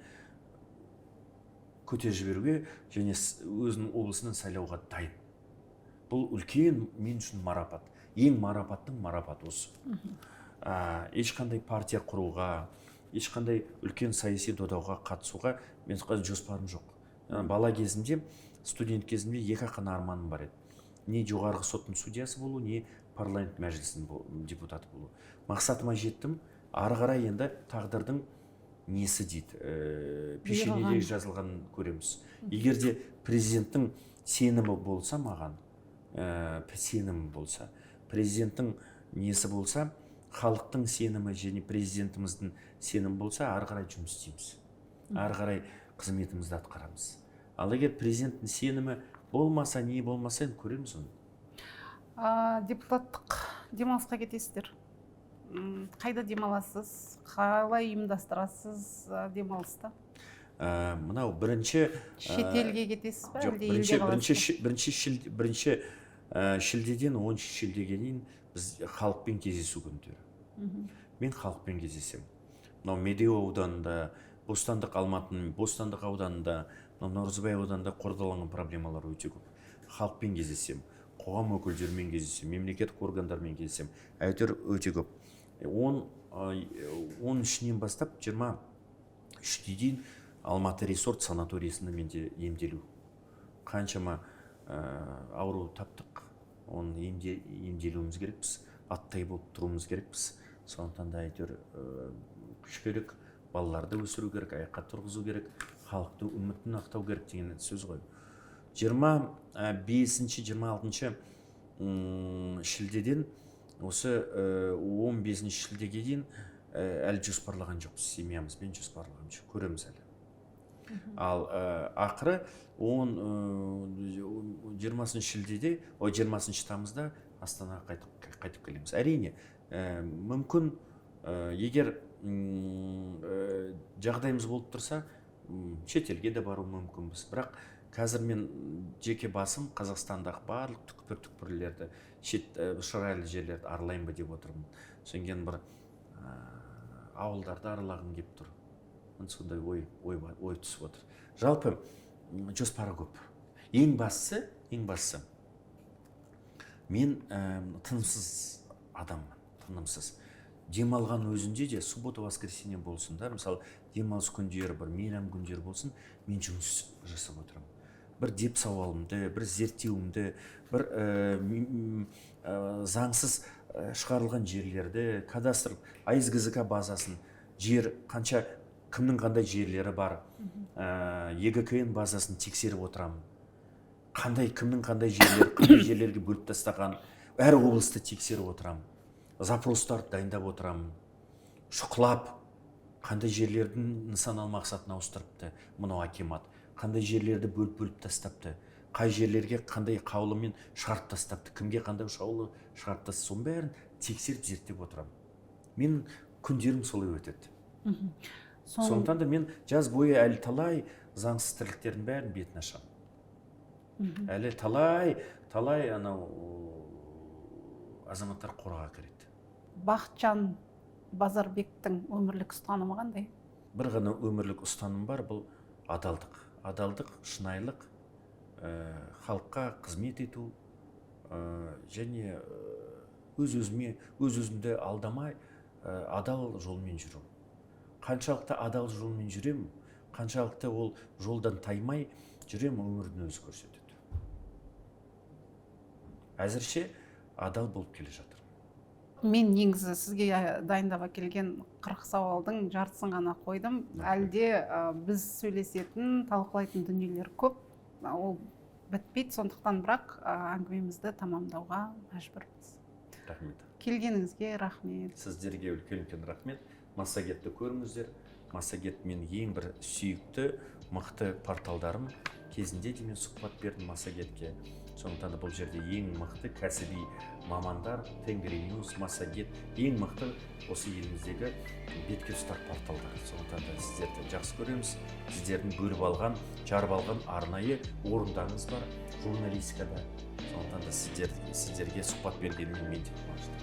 көтеріп жіберуге және өзінің облысынан сайлауға дайын. Бұл үлкен мен үшін марапат. Ең марапаттың марапаты осы. Ешқандай партия құруға, ешқандай үлкен саяси додауға қатысуға мен жоспарым жоқ. Бала кезімде, студент кезімде екі қана арманым бар еді. Не жоғарғы соттың судьясы болу, не парламент мәжілісінің депутаты болу. Мақсатыма жеттім. Ары қарай енді тағдырдың несі дейді, пешенеде жазылғанын көреміз. Егер де президенттің сенімі болса маған, сенімі болса, президенттің несі болса, халықтың сенімі және президентіміздің сенімі болса, ары қарай жұмыс істейміз. Ары қарай қызметімізді атқарамыз. Ал егер президенттің сенімі болмаса, не болмаса, көреміз оны. Депутаттық демалысқа кетесіздер. Қайда демаласыз? Қалай ұйымдастырасыз демалысты? Мынау бірінші шетелге кетесіз бе? Бірінші шілдеден 10 шілдеге дейін біз халықпен кездесу күндері. Мен халықпен кездесем. Мынау Медеу ауданында, Бостандық Алматының Бостандық ауданында, Наурызбай ауданында қордаланған проблемалар өте көп. Халықпен кездесем, қоғам өкілдерімен кездесем, мемлекеттік органдармен кездесем, әйтеуір өте көп. 13-нен бастап 23-ге дейін Алматы Ресорт санаториясында менде емделу. Қаншама ауру таптық, оны емделуіміз керекпіз, аттай болып тұруымыз керекпіз. Сондықтан да әйтеуір күш керек, балаларды өсіру керек, аяққа тұрғызу керек, халықты үмітін ақтау керек деген сөз ғой. 25-26 шілдеден осы 15 шілдеге дейін әлі жоспарлаған жоқпыз, семьямызбен жоспарлаған жоқ, көреміз әлі. Ал ақыры 20 шілдеде, 20 тамызда Астанаға қайтып келеміз. Әрине, мүмкін егер жағдайымыз болып тұрса, шетелге де бару мүмкінбіз. Бірақ қазір мен жеке басым Қазақстандағы барлық түкпір-түкпірлерді, шырайлы жерлерді аралайын ба деп отырмын. Содан бір ауылдарды аралағым келіп тұр. Сондай ой түсіп отыр. Жалпы жоспары көп. Ең бастысы, мен тынымсыз адаммын, тынымсыз. Демалған өзінде де суббота-воскресенье болсын да, мысалы демалыс күндері, бір мейрам күндері болсын, мен жұмыс жасап отырамын. Бір деп сауалымды, бір зерттеуімді, бір заңсыз шығарылған жерлерді, кадастр, АСГЗК базасын, жер қанша, кімнің қандай жерлері бар, ЕГКН базасын тексеріп отырамын. Кімнің қандай жерлерге бөліп тастаған, әр облысты тексеріп отырамын. Запростарды дайындап отырамын. Шұқылап, қандай жерлердің нысаналы мақсатына ауыстырыпты, мынау акимат. Қандай жерлерді бөліп тастапты, қай жерлерге қандай қаулымен шығарып тастапты, кімге қандай қаулы шығарып тастапты, соның бәрін тексеріп зерттеп отырамын. Мен күндерім солай өтеді. Сондықтан да мен жаз бойы әлі талай заңсыз тірліктердің бәрін бетін ашамын. Әлі талай анау азаматтар қораға кіреді. Бақытжан Базарбектің өмірлік ұстанымы қандай? Бір ғана өмірлік ұстаным бар, бұл адалдық. Адалдық, шынайылық, халыққа қызмет ету және өз-өзімді алдамай адал жолмен жүру. Қаншалықты адал жолмен жүрем, қаншалықты ол жолдан таймай жүрем, өмірдің өзі көрсетеді. Әзірше адал болып келе жатыр. Мен негізі сізге дайындап әкелген 40 сауалдың жартысын ғана қойдым. Әлде біз сөйлесетін, талқылайтын дүниелер көп. Ол бітпейді, сондықтан бірақ әңгімемізді тамамдауға мәжбүрміз. Рахмет. Келгеніңізге рахмет. Сіздерге үлкен рахмет. Массагетті көріңіздер. Массагет мен ең бір сүйікті, мықты порталдарым. кезінде де мен сұхбат бердім Массагетке. Сондықтан да бұл жерде ең мықты кәсіби мамандар, Тенгриньюс, Массагет, ең мықты осы еліміздегі бетке ұстар порталдар. Сондықтан да сіздерді жақсы көреміз. Сіздердің бөліп алған, жарып алған арнайы орындарыңыз бар журналистикада. Сондықтан да сіздерге сұхбат бергеніме мен де қуаныштымын.